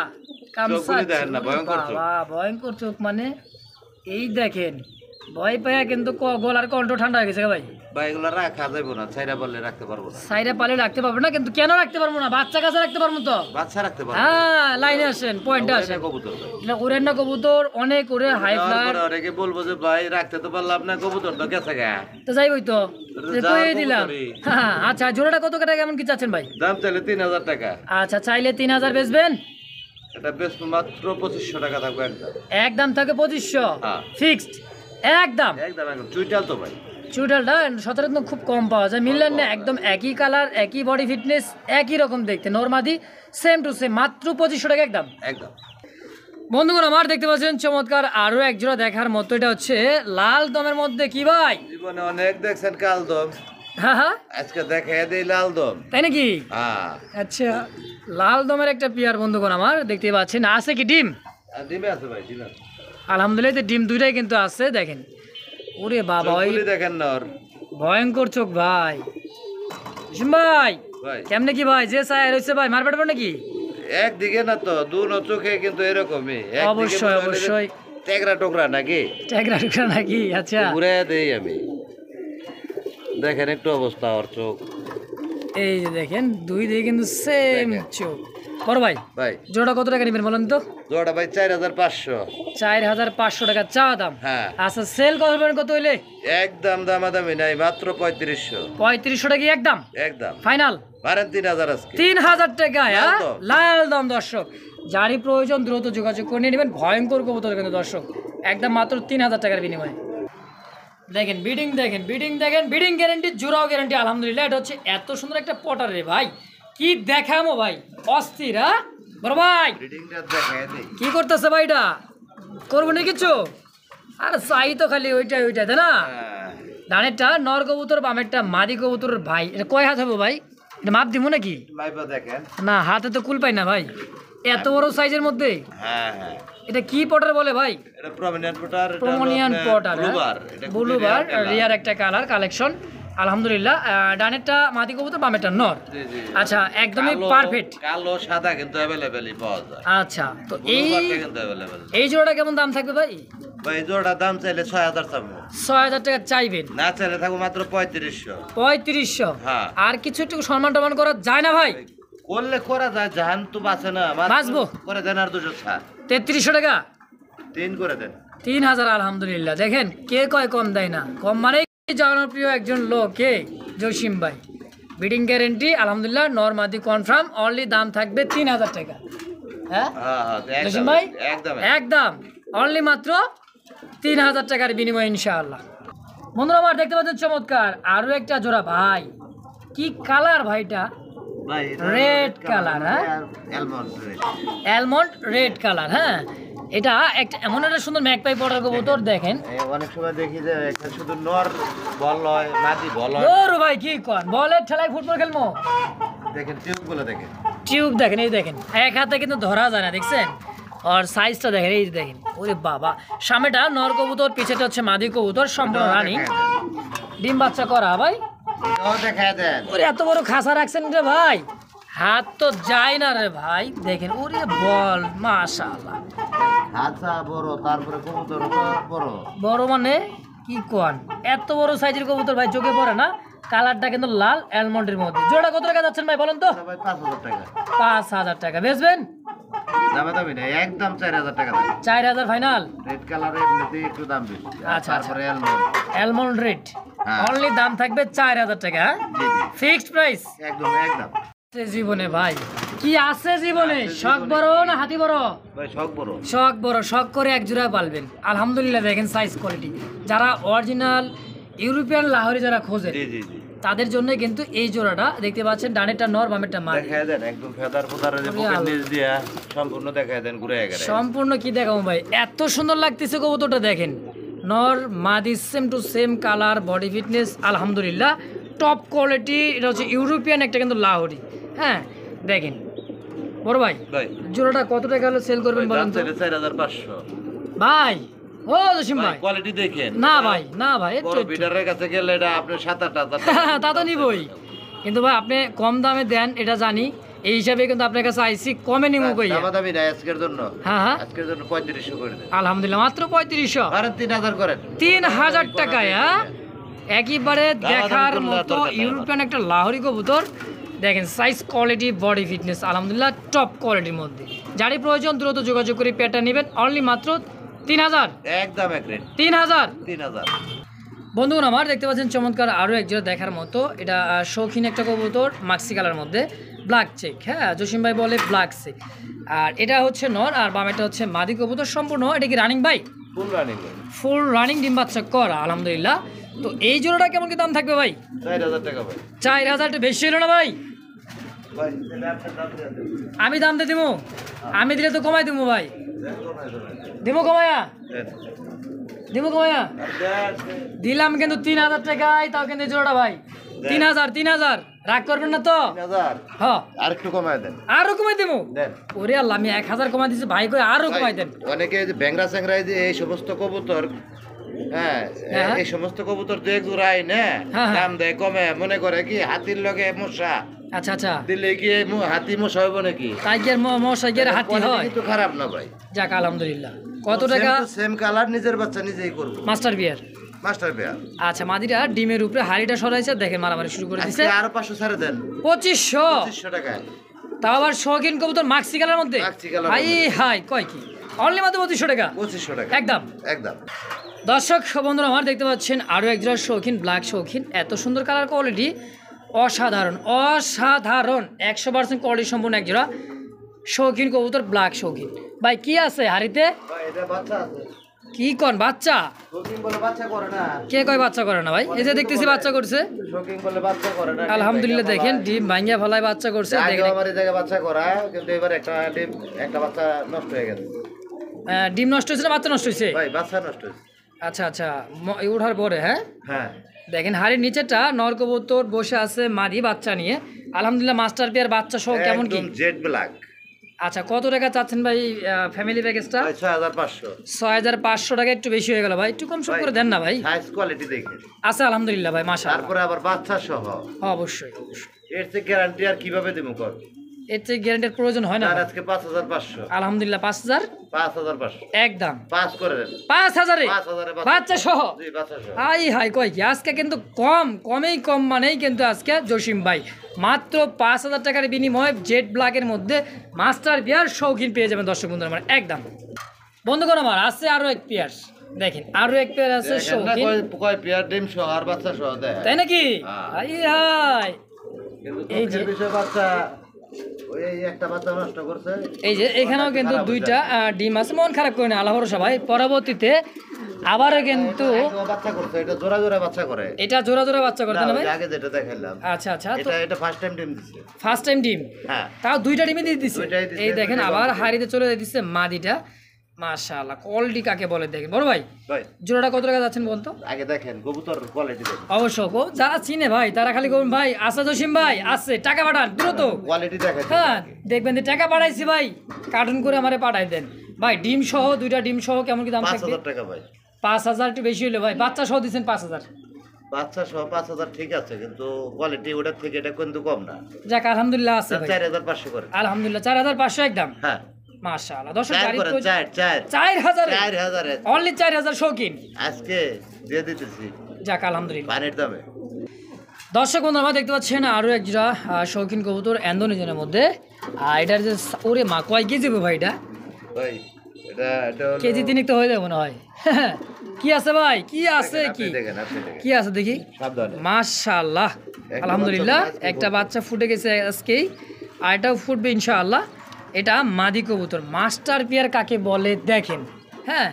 চোখগুলি দেখেন না, ভয়ঙ্কর চোখ। বাবা ভয়ঙ্কর চোখ, মানে এই দেখেন ভয় পায়া কিন্তু গলার কণ্ঠ ঠান্ডা হয়ে গেছে ভাই। ভাই এগুলো রাখা যাবে না, ছাইরা বললে রাখতে পারবো না। সাইডে পালে রাখতে পারবো না, কিন্তু কেন রাখতে পারবো না? বাচ্চা কাছে রাখতে পারবো তো। বাচ্চা রাখতে পারবো। হ্যাঁ, লাইনে আসেন, পয়েন্টে আসেন। কবুতর ভাই, এটা উড়েন না কবুতর, অনেক উড়ে, হাই ফ্লাইট। অনেকে বলবো যে ভাই রাখতে তো পারলাম না, কবুতর তো গেছে গা। তো যাইবই তো, যা কইয়ে দিলাম। কবুতরই। হ্যাঁ আচ্ছা, জোড়াটা কত টাকা কেমন কি চাচ্ছেন ভাই? দাম চাইলে 3000 টাকা। আচ্ছা, চাইলে 3000 বেচবেন? এটা বেশ মাত্র 2500 টাকা থাকবে একদম। একদম থাকে 2500 হ্যাঁ। ফিক্সড একদম। একদম একদম চুইটাল তো ভাই। চুইটালটা সচরাচর খুব কম পাওয়া যায়, মিললেন না? একদম একই কালার, একই বডি ফিটনেস, একই রকম দেখতে, নরমাদি সেম টু সেম, মাত্র 2500 টাকা একদম একদম। বন্ধুগণ আমার দেখতে পাচ্ছেন চমৎকার আরো এক জোড়া দেখার মতো, এটা হচ্ছে লাল দমের মধ্যে। কি ভাই জীবনে অনেক দেখছেন কাল দম, হ্যাঁ হ্যাঁ আজকে দেখাই দেই লাল দম। তাই নাকি? হ্যাঁ, আচ্ছা, লাল দমের একটা পিয়ার বন্ধুগণ আমার দেখতে পাচ্ছেন। আছে কি ডিম? আর ডিমে আছে ভাই, ডিম আছে আলহামদুলিল্লাহ, এই ডিম দুইটাই কিন্তু আছে। দেখেন ওরে বাবা, ওই চোখগুলি দেখেন না ওর। ভয়ঙ্কর চোখ ভাই। ভাই ভাই কেমনে কি ভাই, যে চায় রয়েছে ভাই মার পাঠাবো নাকি? একদিকে না তো দুনো চোখে কিন্তু এরকমই অবশ্যই অবশ্যই টেকরা টোকরা নাকি ট্যাগরা টুকরা নাকি আচ্ছা ঘুরে দেই আমি দেখেন একটু অবস্থা ওর চোখ এই যে দেখেন দুই দিকে কিন্তু সেম চোখ বড় ভাই ভাই জোড়া কত টাকা নেবেন বলেন তো জোড়া ভাই 4500 4,500 টাকা চা দাম হ্যাঁ আচ্ছা সেল করবেন কত হইলে একদম দামাদামি নাই মাত্র 3500 3500 টাকা একদম একদম ফাইনাল পারেন 3000 আজকে 3000 টাকা লাল দাম। লাল দাম দর্শক যারই প্রয়োজন দ্রুত যোগাযোগ করে নিয়ে নেবেন ভয়ঙ্কর কবুতর কিন্তু দর্শক একদম মাত্র 3000 টাকার বিনিময়ে দেখেন বিডিং গ্যারান্টি জোড়াও গ্যারান্টি আলহামদুলিল্লাহ এটা হচ্ছে এত সুন্দর একটা পটার রে ভাই কি দেখামো ভাই অস্থির হ্যাঁ বড় ভাই ব্রিডিংটা দেখায় দেই কি করতেছে ভাই এটা করবো না কিছু আর চাই তো খালি ওইটাই তাই না ডানেরটা নর কবুতর বামেরটা মাদি কবুতর ভাই এটা কয় হাত হবে ভাই এটা মাপ দিব নাকি মাইপা দেখেন না হাতে তো কুল পাই না ভাই এত বড় সাইজের মধ্যে হ্যাঁ এটা কি পটার বলে ভাই এটা প্রমিনেন্ট পটার প্রমোনিয়ান পটার ব্লুবার রিয়ার রিয়ার একটা কালার কালেকশন আলহামদুলিল্লাহ ডানেরটা মাদি কবুতর বামেরটা নর জি জি আচ্ছা একদমই পারফেক্ট কালো সাদা কিন্তু अवेलेबलই পাওয়া যায় আচ্ছা তো এই ব্লুবারটা কিন্তু अवेलेबल এই জোড়াটা কেমন দাম থাকবে ভাই ভাই জোড়া দাম চাইলে 6000 চাবো 6,000 টাকা চাইবেন না চাইলে থাকো মাত্র 3500 3500 হ্যাঁ আর কিছু একটু সম্মান টমান করা যায় না ভাই করলে করা যায় জাহান তো বাঁচে না মাত্র বাঁচবো। করে দেন আর 200 ছাড় 3300 টাকা 3 করে দেন 3000 আলহামদুলিল্লাহ দেখেন কে কয় কম দেয় না কম মানে জনপ্রিয় একজন লোক কে জসিম ভাই বিডিং গ্যারেন্টি আলহামদুলিল্লাহ নরমাদি কনফার্ম অনলি দাম থাকবে 3000 টাকা হ্যাঁ হ্যাঁ জসিম ভাই একদম একদম অনলি মাত্র 3000 টাকার বিনিময়ে ইনশাআল্লাহ বন্ধুরা আমার দেখতে পাচ্ছেন চমৎকার আরো একটা জোড়া ভাই কি কালার ভাইটা ভাই রেড কালার হ্যাঁ almond red almond red colour হ্যাঁ এটা একটা এমন একটা সুন্দর ম্যাকপাই পটার কবুতর দেখেন অনেক সময় দেখি যে এখানে শুধু নর বল হয় মাদি বল হয় ওর ভাই কি কর বলের ঠেলায় ফুটবল খেলবো দেখেন টিউবগুলো দেখেন টিউব দেখেন এই দেখেন এক হাতে কিন্তু ধরা যায় না দেখছেন আর সাইজটা দেখেন এই যে দেখেন ওরে বাবা সামনেটা নর কবুতর পিছেটা হচ্ছে মাদি কবুতর সম্পূর্ণ রানিং ডিম বাচ্চা করা ভাই এটাও দেখায় দেন ওরে এত বড় খাসা রাখছেন রে ভাই হাত তো যায় না রে ভাই দেখেন ওরে বল মাশাআল্লাহ আচ্ছা বড় তারপরে কবুতর বড় বড় মানে কি কোন এত বড় সাইজের কবুতর ভাই চোখে পড়ে না কালারটা কিন্তু লাল অ্যালমন্ডের মধ্যে জোড়া কত টাকা যাচ্ছেন ভাই বলেন তো ভাই 5000 টাকা 5,000 টাকা বেচবেন দামে দামি না একদম 4000 টাকা দাম 4,000 ফাইনাল রেড কালারের এমনিতে একটু দাম বেশি আচ্ছা, তারপরে অ্যালমন্ড অ্যালমন্ড রেড হ্যাঁ। অনলি দাম থাকবে 4,000 টাকা জি জি ফিক্সড প্রাইস একদম জীবনে ভাই কি আছে জীবনে শখ বড় না হাতি বড় ভাই শখ বড় শখ করে এক জোড়া পালবেন আলহামদুলিল্লাহ দেখেন সাইজ কোয়ালিটি যারা অরিজিনাল ইউরোপিয়ান লাহোরি যারা খোঁজে জি জি জি তাদের জন্য কিন্তু এই জোড়াটা দেখতে পাচ্ছেন ডানেরটা নর বামেরটা মাদি দেখায় দেন একদম ফেদার ফেদার যে পকেট নিচ দিয়া সম্পূর্ণ দেখায় দেন ঘুরে গেলে সম্পূর্ণ কি দেখাবো ভাই এত সুন্দর লাগতেছে কবুতরটা দেখেন নর মাদি same to same colour body fitness আলহামদুলিল্লাহ টপ কোয়ালিটি এটা হচ্ছে ইউরোপিয়ান একটা কিন্তু লাহোরি হ্যাঁ দেখেন বড় ভাই ভাই জোড়াটা কত টাকা হলে সেল করবেন বলেন তো 4500 ভাই ও জসিম ভাই কোয়ালিটি দেখেন না ভাই না ভাই বড় বিডারের কাছে গেলে এটা আপনি 7-8 তা তো নিবই কিন্তু ভাই আপনি কম দামে দেন এটা জানি এই হিসাবে কিন্তু আপনার কাছে আইসি কমে নিমু কইয়া দামাদামি নাই আজকের জন্য হ্যাঁ আজকের জন্য 3500 করে দেন আলহামদুলিল্লাহ মাত্র 3500 আর 3000 করেন 3000 টাকায় হ্যাঁ একেবারে দেখার মতো ইউরোপিয়ান একটা লাহোরি কবুতর দেখেন সাইজ কোয়ালিটি বডি ফিটনেস আলহামদুলিল্লাহ টপ কোয়ালিটির মধ্যে যারই প্রয়োজন দ্রুত যোগাযোগ করে পেটা নেবেন অনলি মাত্র 3000 একদম এক রেট 3000 বন্ধুগণ আমার দেখতে পাচ্ছেন চমৎকার আরও এক জোড়া দেখার মতো এটা শৌখিন একটা কবুতর মাক্সি কালার মধ্যে ব্ল্যাক চেক হ্যাঁ জসিম ভাই বলে ব্ল্যাক চেক আর এটা হচ্ছে নর আর বামেটা হচ্ছে মাদি কবুতর সম্পূর্ণ এটা কি রানিং ভাই ফুল রানিং ডিম বাচ্চা করা আলহামদুলিল্লাহ তো এই জোড়াটা কেমন কি দাম থাকবে ভাই 4000 টাকা ভাই 4000 বেশি হলো না ভাই আমি দাম দিয়ে দিব আমি দিলে তো কমাই দিব ভাই দিব কমায়া দিলাম কিন্তু 3000 টাকায় তাও কিন্তু এই জোড়াটা ভাই 3000 রাগ করবেন না তো 3000 হ্যাঁ আর একটু কমায় দেন আরো কমাই দেবো দেন ওরে আল্লাহ আমি 1000 কমাই দিছি ভাই কই আরো কমাই দেন অনেকে যে ব্যাংরা স্যাংরাই যে এই সমস্ত কবুতর হ্যাঁ এই সমস্ত কবুতর যে এক জোড়াই না হ্যাঁ। দাম দেয় কমে মনে করে কি হাতির লগে মশা আচ্ছা আচ্ছা, দিলে কি হাতি মশা হইব নাকি? তাই কি আর মশাই কি আর হাতি হয়? কিন্তু খারাপ না ভাই। যাক আলহামদুলিল্লাহ। কত টাকা? সেম কালার, নিজের বাচ্চা নিজেই করব। মাস্টার বিয়ার। মাস্টার পেয়ার। আচ্ছা, মাদিটা ডিমের উপরে হাড়িটা সরাইছে, দেখেন মারামারি শুরু করে দিছে। আরো 500 ছাড়ে দেন। 2500 টাকা। তাও আবার শৌখিন কবুতর মাক্সি কালার মধ্যে। হাই হাই, কয় কি অনলি মাত্র 2500 টাকা। 2500 টাকা একদম একদম। দর্শক বন্ধুরা আমার দেখতে পাচ্ছেন আরও এক জোড়া শৌখিন, ব্ল্যাক শৌখিন। এত সুন্দর কালার কোয়ালিটি, অসাধারণ অসাধারণ, 100% কোয়ালিটি সম্পূর্ণ এক জোড়া শৌখিন কবুতর, ব্ল্যাক শৌখিন। ভাই কি আছে হাড়িতে? ভাই এটা বাচ্চা আছে। কি কোন বাচ্চা? শৌখিন বলে বাচ্চা করে না। কে কয় বাচ্চা করে না ভাই? এই যে দেখতেছি বাচ্চা করছে। শৌখিন বলে বাচ্চা করে না। আলহামদুলিল্লাহ, দেখেন ডিম ভাঙিয়া ফলায় বাচ্চা করছে। দেখেন আমার এই জায়গায় বাচ্চা করা, কিন্তু এবার একটা বাচ্চা নষ্ট হয়ে গেছে। ডিম নষ্ট হয়েছে না বাচ্চা নষ্ট হয়েছে? ভাই বাচ্চা নষ্ট হয়েছে। আচ্ছা আচ্ছা, ওঠার পরে হ্যাঁ হ্যাঁ দেখেন হাড়ির নিচেটা নর কবুতর বসে আছে মাদি বাচ্চা নিয়ে। আলহামদুলিল্লাহ মাস্টার পেয়ার বাচ্চা সহ কেমন কি? একদম জেড ব্ল্যাক। আচ্ছা, কত টাকা চাচ্ছেন ভাই ফ্যামিলি প্যাকেজটা? 6500। 6500 টাকা একটু বেশি হয়ে গেল ভাই, একটু কম সম করে দেন না ভাই। সাইজ কোয়ালিটি দেখে আচ্ছা আলহামদুলিল্লাহ ভাই, মাশাআল্লাহ। তারপরে আবার বাচ্চা সহ। অবশ্যই অবশ্যই, এর থেকে গ্যারান্টি আর কিভাবে দেবো কর? এর থেকে গ্যারান্টির প্রয়োজন হয় না। আর আজকে 5500। আলহামদুলিল্লাহ 5000। 5500 একদম 5 করে দেন। 5000 এ 5000 এ বাচ্চা সহ। জি বাচ্চা সহ। হাই হাই, কয় কি আজকে কিন্তু কমেই কম মানেই কিন্তু আজকে জসিম ভাই মাত্র 5000 টাকার বিনিময়ে জেড ব্ল্যাকের মধ্যে মাস্টার বিয়ার শৌখিন পেয়ে যাবেন দর্শক বন্ধুরা আমার। একদম বন্ধুগণ আমার আছে আরো এক পেয়ার, দেখেন আরো এক পেয়ার আছে শৌখিন। কয় পেয়ার ডিম সহ আর বাচ্চা সহ দেয়, তাই নাকি? হাই হাই, কিন্তু এই যে বিষয় বাচ্চা ওই একটা বাচ্চা নষ্ট করছে। এই যে এখানেও কিন্তু দুইটা ডিম আছে, মন খারাপ করে না, আল্লাহ ভরসা ভাই। পরবর্তীতে আবারও কিন্তু বাচ্চা করছে, এটা জোড়া জোড়া বাচ্চা করে। এটা জোড়া জোড়া বাচ্চা করতে না ভাই? আগে যেটা দেখাইলাম। আচ্ছা আচ্ছা, এটা ফার্স্ট টাইম ডিম দিছে। ফার্স্ট টাইম ডিম? হ্যাঁ, তাও দুইটা ডিমই দিয়ে দিছে। দুইটাই দিছে, এই দেখেন আবার হাড়িতে চলে দিচ্ছে মাদিটা। মাশাআল্লাহ, কোয়ালিটি কাকে বলে দেখেন বড় ভাই। ভাই জোড়াটা কত টাকা যাচ্ছেন বলতো? আগে দেখেন কবুতর কোয়ালিটি দেখেন। অবশ্য যারা চিনে ভাই তারা খালি বলুন ভাই আছে জসিম ভাই আছে, টাকা পাঠান দ্রুত। কোয়ালিটি দেখেন। হ্যাঁ দেখবেন যে টাকা পাঠাইছি ভাই, কার্টুন করে আমারে পাঠাই দেন ভাই। ডিম সহ দুইটা ডিম সহ কেমন কি দাম থাকবে? 5000 টাকা ভাই। 5000 একটু বেশি হলো ভাই, বাচ্চা সহ দিচ্ছেন 5000। বাচ্চা সহ 5000 ঠিক আছে, কিন্তু কোয়ালিটি ওটার থেকে এটা কিন্তু কম না। যাক আলহামদুলিল্লাহ আছে ভাই। 4500 করে। আলহামদুলিল্লাহ 4500 একদম। হ্যাঁ মাশাআল্লাহ দর্শক, 4000 4000 অনলি 4000 শৌখিন আজকে দিয়ে দিতেছি। যাক আলহামদুলিল্লাহ পানির দামে। দর্শক বন্ধু আমরা দেখতে পাচ্ছেন আরো এক জোড়া শৌখিন কবুতর ইন্দোনেশিয়ার মধ্যে। এটার যে ওরে মা কয় কেজি ভাই? এটা ভাই এটা হলো কেজি 3 তো হয়ে যাবে মনে হয়। কি আছে ভাই, কি আছে? কি দেখেন কি আছে দেখি। সাবধানে। মাশাআল্লাহ আলহামদুলিল্লাহ, একটা বাচ্চা ফুটে গেছে আজকেই, আর এটাও ফুটবে ইনশাআল্লাহ। এটা মাদি কবুতর, মাস্টার পেয়ার কাকে বলে দেখেন। হ্যাঁ,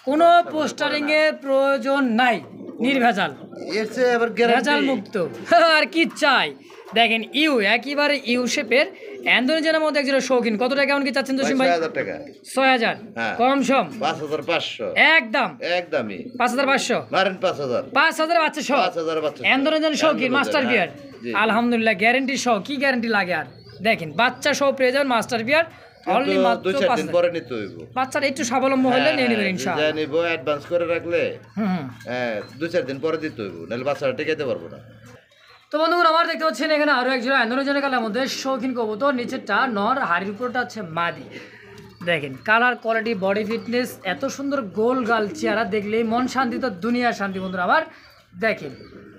কোনো পোস্টারিং এর প্রয়োজন নাই, নির্ভেজাল, এর চেয়ে আবার গ্যারান্টি ভেজাল মুক্ত। আর কি চাই দেখেন, একেবারে ইউ শেপের ইন্দোনেশিয়ার মধ্যে একজন শৌখিন। কত টাকা কেমন কি চাচ্ছেন জসিম ভাই? 6000 টাকা। 6000 কম সম 5500 একদম। একদমই 5500 মারেন 5000 5000 বাচ্চা সহ 5000 বাচ্চা ইন্দোনেশিয়ান শৌখিন মাস্টার বিয়ার। জি। আলহামদুলিল্লাহ গ্যারান্টি সহ, কি গ্যারান্টি লাগে আর? দেখেন বাচ্চা সহ পেয়ে যাবেন মাস্টার বিয়ার অনলি মাত্র 2-4 দিন 5000। পরে নিতে হইব। বাচ্চারা একটু স্বাবলম্বী হলে নিয়ে নেবেন ইনশাআল্লাহ। যা নিব অ্যাডভান্স করে রাখলে হুম। 2-4 দিন পরে দিতে হইব, নাহলে বাচ্চাটা টিকাইতে পারবো না। তো বন্ধুরা আমার দেখতে পাচ্ছেন এখানে আরো এক জোড়া ইন্দোনেশিয়ান কালার মধ্যে শৌখিন কবুতর, নিচেরটা নর, হাড়ির উপরটা হচ্ছে মাদি। দেখেন কালার কোয়ালিটি, বডি ফিটনেস, এত সুন্দর গোল গাল চেহারা দেখলেই মন শান্তি, তো দুনিয়ার শান্তি বন্ধুরা আবার। দেখেন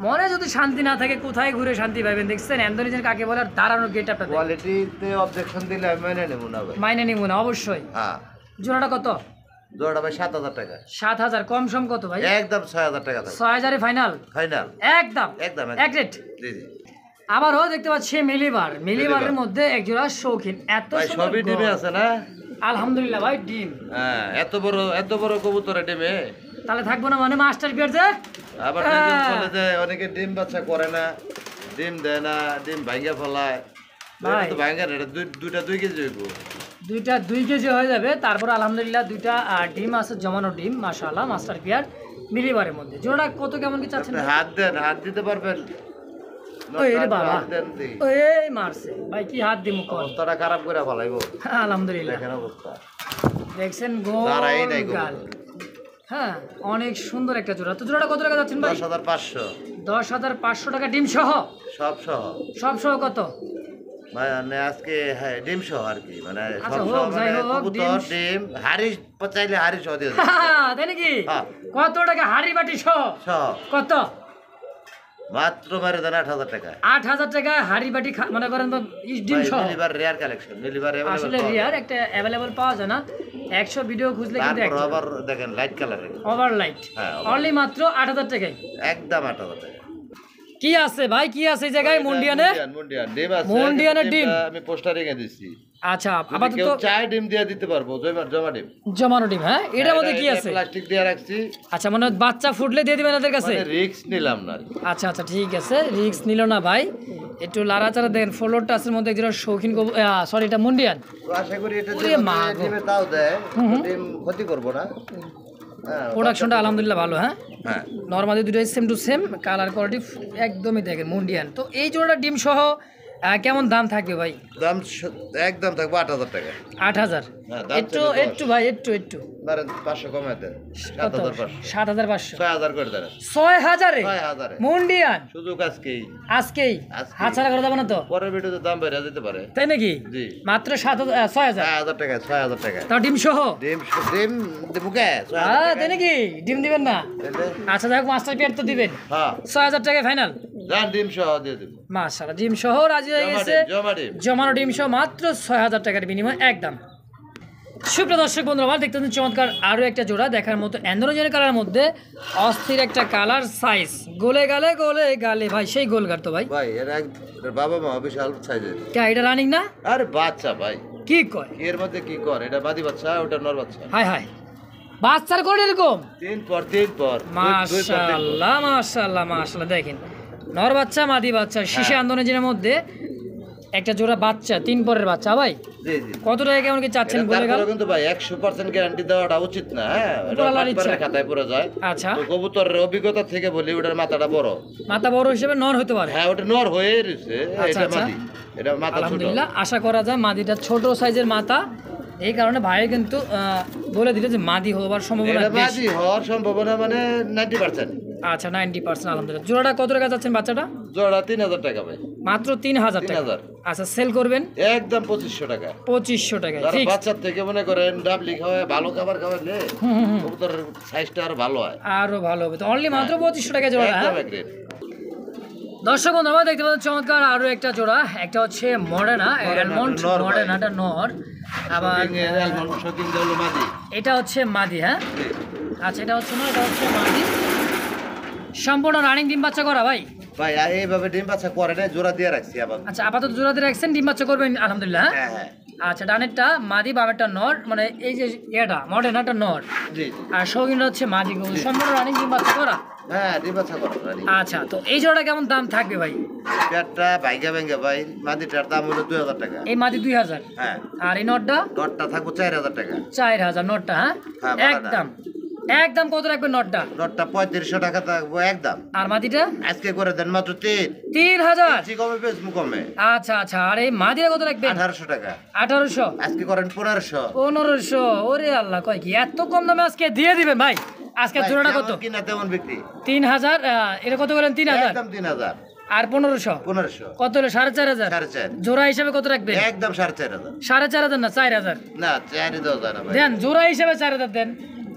মনে যদি শান্তি না থাকে কোথায় ঘুরে শান্তি পাবেন? দেখছেন ইন্দোনেশিয়ান কাকে বলে, আর দাঁড়ানোর গেট আপটা কোয়ালিটিতে অবজেকশন দিলে আমি মেনে নেব না ভাই। মাইনে নিব না অবশ্যই। হ্যাঁ, জোড়াটা কত? জোড়াটা ভাই 7000 টাকা। 7000 কম সম কত ভাই? একদম 6000 টাকা থাকবে। 6000 এ ফাইনাল ফাইনাল একদম একদম এক রেট। জি জি। আবারও দেখতে পাচ্ছি মিলিবারের মধ্যে এক জোড়া শৌখিন, এত ভাই সুন্দর সবই ডিমে গোল। আছে না? আলহামদুলিল্লাহ ভাই ডিম। হ্যাঁ, এত বড় কবুতরের ডিমে তাহলে থাকবো না মানে মাস্টার বিয়ার যে? আবার ডিম চলে যায়, অনেকে ডিম বাচ্চা করে না, ডিম দেয় না, ডিম ভাঙ্গা ফেলায়। ভাই তো ভাঙ্গা না, এটা দুইটা 2 কেজি হইব। দুইটা 2 কেজি হয়ে যাবে। তারপর আলহামদুলিল্লাহ দুইটা ডিম আছে, জমানো ডিম মাশাআল্লাহ মাস্টার বিয়ার মিলিবারের মধ্যে। জোড়া কত কেমন কি চাচ্ছেন? আপনি হাত দেন, হাত দিতে পারবেন? ওই রে বাবা, হাত দেন দি। ওই মারছে ভাই, কি হাত দিমু কর? অবস্থাটা খারাপ করে ফেলাইবো। আলহামদুলিল্লাহ দেখেন অবস্থা। দেখছেন দাঁড়াই নাই গোল গাল। কবুতর। হ্যাঁ অনেক সুন্দর একটা জোড়া। তো জোড়াটা কত টাকা যাচ্ছেন ভাই? 10500 10500 টাকা ডিম সহ? সব সহ। সব সহ কত? মানে আজকে হ্যাঁ ডিম সহ আর কি মানে আচ্ছা, সব হোক, সহ যাই মানে হোক, কবুতর ডিম হাড়ি চাইলে হাড়ি সহ দিয়ে দেব। তাই নাকি হ্যাঁ। কত টাকা হাড়ি বাটি সহ সহ কত মাত্র মারে দেন 8,000 টাকা 8,000 টাকা হাড়ি বাটি মনে করেন তো ডিম সহ মিলিবার রেয়ার কালেকশন মিলিবার আসলে রিয়ার একটা অ্যাভেলেবল পাওয়া যায় না 100 ভিডিও খুঁজলে কিন্তু তারপর আবার দেখেন লাইট কালারের ওভারলাইট হ্যাঁ, অনলি মাত্র 8,000 টাকায় একদম 8,000 টাকা কি আছে ভাই কি আছে এই জায়গায় মুন্ডিয়ানে মুন্ডিয়ান ডিম আছে মুন্ডিয়ানের ডিম আমি পোস্টার রেখে দিছি আচ্ছা যদি আপাতত কেউ চায় ডিম দিয়ে দিতে পারবো জমা ডিম জমানো ডিম হ্যাঁ এটার মধ্যে কি আছে প্লাস্টিক দিয়ে রাখছি আচ্ছা মানে বাচ্চা ফুটলে দিয়ে দিবেন এদের কাছে মানে রিস্ক নিলাম না আচ্ছা আচ্ছা ঠিক আছে রিস্ক নিল না ভাই একটু লাড়াচাড়া দেখেন ফ্লোর টাচের মধ্যে একজন শৌখিন সরি এটা মুন্ডিয়ান তো আশা করি এটা ওরে মা গো। ডিমে তাও দেয় ডিম ক্ষতি করবো না হ্যাঁ প্রোডাকশনটা আলহামদুলিল্লাহ ভালো হ্যাঁ হ্যাঁ নর্মালি দুটোই same to same colour quality একদমই দেখেন মুন্ডিয়ান তো এই জোড়াটা ডিম সহ কেমন দাম থাকবে ভাই দাম একদম থাকবে 8,000 টাকা 8,000 হ্যাঁ, দাম একটু ছিল 10 একটু ভাই একটু ধরেন 500 কমায় দেন কত 7,500 7,500 6,000 করে দেন 6,000 6,000 মুন্ডিয়ান সুযোগ আজকেই আজকেই আজকেই। হাতছাড়া করে যাবে না তো পরের ভিডিওতে দাম বেড়ে যেতে পারে তাই নাকি জি মাত্র 6,000 6,000 টাকা 6,000 টাকা তাও ডিম সহ ডিম ডিম দেবো কে 6,000 তাই টাকা নাকি ডিম দিবেন না তাহলে? আচ্ছা যাক মাস্টার পেয়ার তো দিবেন হ্যাঁ 6,000 টাকায় ফাইনাল যান ডিম সহ দিয়ে দেবো মাশাআল্লাহ ডিম সহ রাজি হয়ে গেছে জমা ডিম জমানো ডিম সহ মাত্র 6,000 টাকার বিনিময়ে একদম সুপ্রিয় দর্শক বন্ধুরা আমার দেখতে পাচ্ছেন চমৎকার আরও একটা জোড়া দেখার মতো অ্যান্ড্রোজেনের কালার মধ্যে অস্থির একটা কালার সাইজ গোলে গালে ভাই সেই গোলগার তো ভাই ভাই এর বাবা মা বিশাল সাইজের কে এটা রানিং না আরে বাচ্চা ভাই কি কয় এর মধ্যে কি কর এটা মাদি বাচ্চা ওটা নর বাচ্চা হাই হাই বাচ্চার করে এরকম তিন পর দুই পর তিন পর। মাশাআল্লাহ দেখেন নর বাচ্চা মাদি বাচ্চা শিশু আন্দোলনের মধ্যে একটা জোড়া বাচ্চা 3 পরের বাচ্চা ভাই জি জি কত টাকা কেমন কি চাচ্ছেন এটা বলে গেল তারপরে কিন্তু ভাই 100% গ্যারান্টি দেওয়াটা উচিত না হ্যাঁ এটা বলার বাটপারের ইচ্ছা। খাতায় পড়ে যায় আচ্ছা তো কবুতরের অভিজ্ঞতা থেকে বলি ওটার মাথাটা বড় মাথা বড় হিসেবে নর হতে পারে হ্যাঁ ওটা নর হয়ে রয়েছে আচ্ছা, এটা আচ্ছা। মাদি এটা মাথা ছোট আলহামদুলিল্লাহ আশা করা যায় মাদিটা ছোট সাইজের মাথা এই কারণে ভাই কিন্তু বলে দিল যে মাদি হওয়ার সম্ভাবনা এটা বেশি মাদি হওয়ার সম্ভাবনা মানে 90%। আচ্ছা 90% আলহামদুলিল্লাহ জোড়াটা কত টাকা যাচ্ছেন বাচ্চাটা জোড়া 3,000 টাকা ভাই মাত্র 3,000 টাকা 3,000 আচ্ছা সেল করবেন একদম 2,500 টাকা 2,500 টাকা যারা ফিক্স বাচ্চার থেকে মনে করেন ডাবলি খাওয়ায় ভালো খাবার খাওয়ালে কবুতরের সাইজটা আরো ভালো হয় আরো ভালো হবে তো অনলি মাত্র 2,500 টাকা জোড়া একদম হ্যাঁ? এক রেট দর্শক বন্ধু আমরা দেখতে পাচ্ছি চমৎকার আরো একটা জোড়া একটা হচ্ছে মডার্না অ্যালমন্ড নর ভাই। মডার্নাটা নর আবার শকিং দেওয়ালো মাদি এটা হচ্ছে মাদি হ্যাঁ আচ্ছা এটা হচ্ছে না এটা হচ্ছে মাদি সম্পূর্ণ রানিং ডিম বাচ্চা করা ভাই ভাই এইভাবে ডিম বাচ্চা করে না জোড়া দিয়ে রাখছি আবার আচ্ছা আপাতত জোড়া দিয়ে রাখছেন ডিম বাচ্চা করবেন আলহামদুলিল্লাহ হ্যাঁ? হ্যাঁ হ্যাঁ আচ্ছা ডানেরটা মাদি বামেরটা নর মানে এই যে এটা মডার্নাটা নর জি জি আর শৌখিনটা হচ্ছে মাদি গরু সম্পূর্ণ রানিং ডিম বাচ্চা করা হ্যাঁ ডিম বাচ্চা করো রানি আচ্ছা তো এই জোড়াটা কেমন দাম থাকবে ভাই পেটটা ভাইগা ভেঙ্গা ভাই মাদিটার দাম হলো 2,000 টাকা এই মাদি 2,000 হ্যাঁ আর এই নটটা নটটা থাকবো 4,000 টাকা 4,000 নটটা হ্যাঁ হ্যাঁ, ভাড়া একদম একদম কত রাখবেন নটটা নটটা 3,500 টাকা থাকবো একদম আর মাদিটা আজকে করে দেন মাত্র 3,000 বেশি কমে বেশি কমে আচ্ছা আচ্ছা আর এই মাদিরা কত রাখবেন 1,800 টাকা 1,800 আজকে করেন 1,500 1500 ওরে আল্লাহ কয় কি এত কম দামে আজকে দিয়ে দিবেন ভাই আজকে জোড়াটা কত কিনা তেমন বিক্রি 3,000 এটা কত করেন 3,000 একদম 3,000 আর 1500 1500 কত হলো 4,500 4,500 জোড়া হিসেবে কত রাখবেন একদম 4,500 4,500 না 4,000 না 4,000 না ভাই দেন জোড়া হিসেবে 4,000 দেন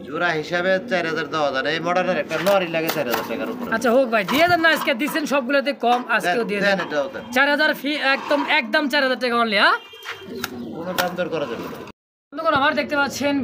জোড়া হিসাবে 4,000 দেওয়া যায় না। এই মডেলের একটা নরি লাগে 4,000 টাকার উপরে আচ্ছা হোক ভাই দিয়ে দেন না আজকে দিছেন সবগুলোতে কম আজকেও দিয়ে দেন দেন এটাও দেন 4,000 ফি একদম 4,000 টাকা অনলি হ্যাঁ কোনো দাম দর করা যাবে না বন্ধুগণ আমার দেখতে পাচ্ছেন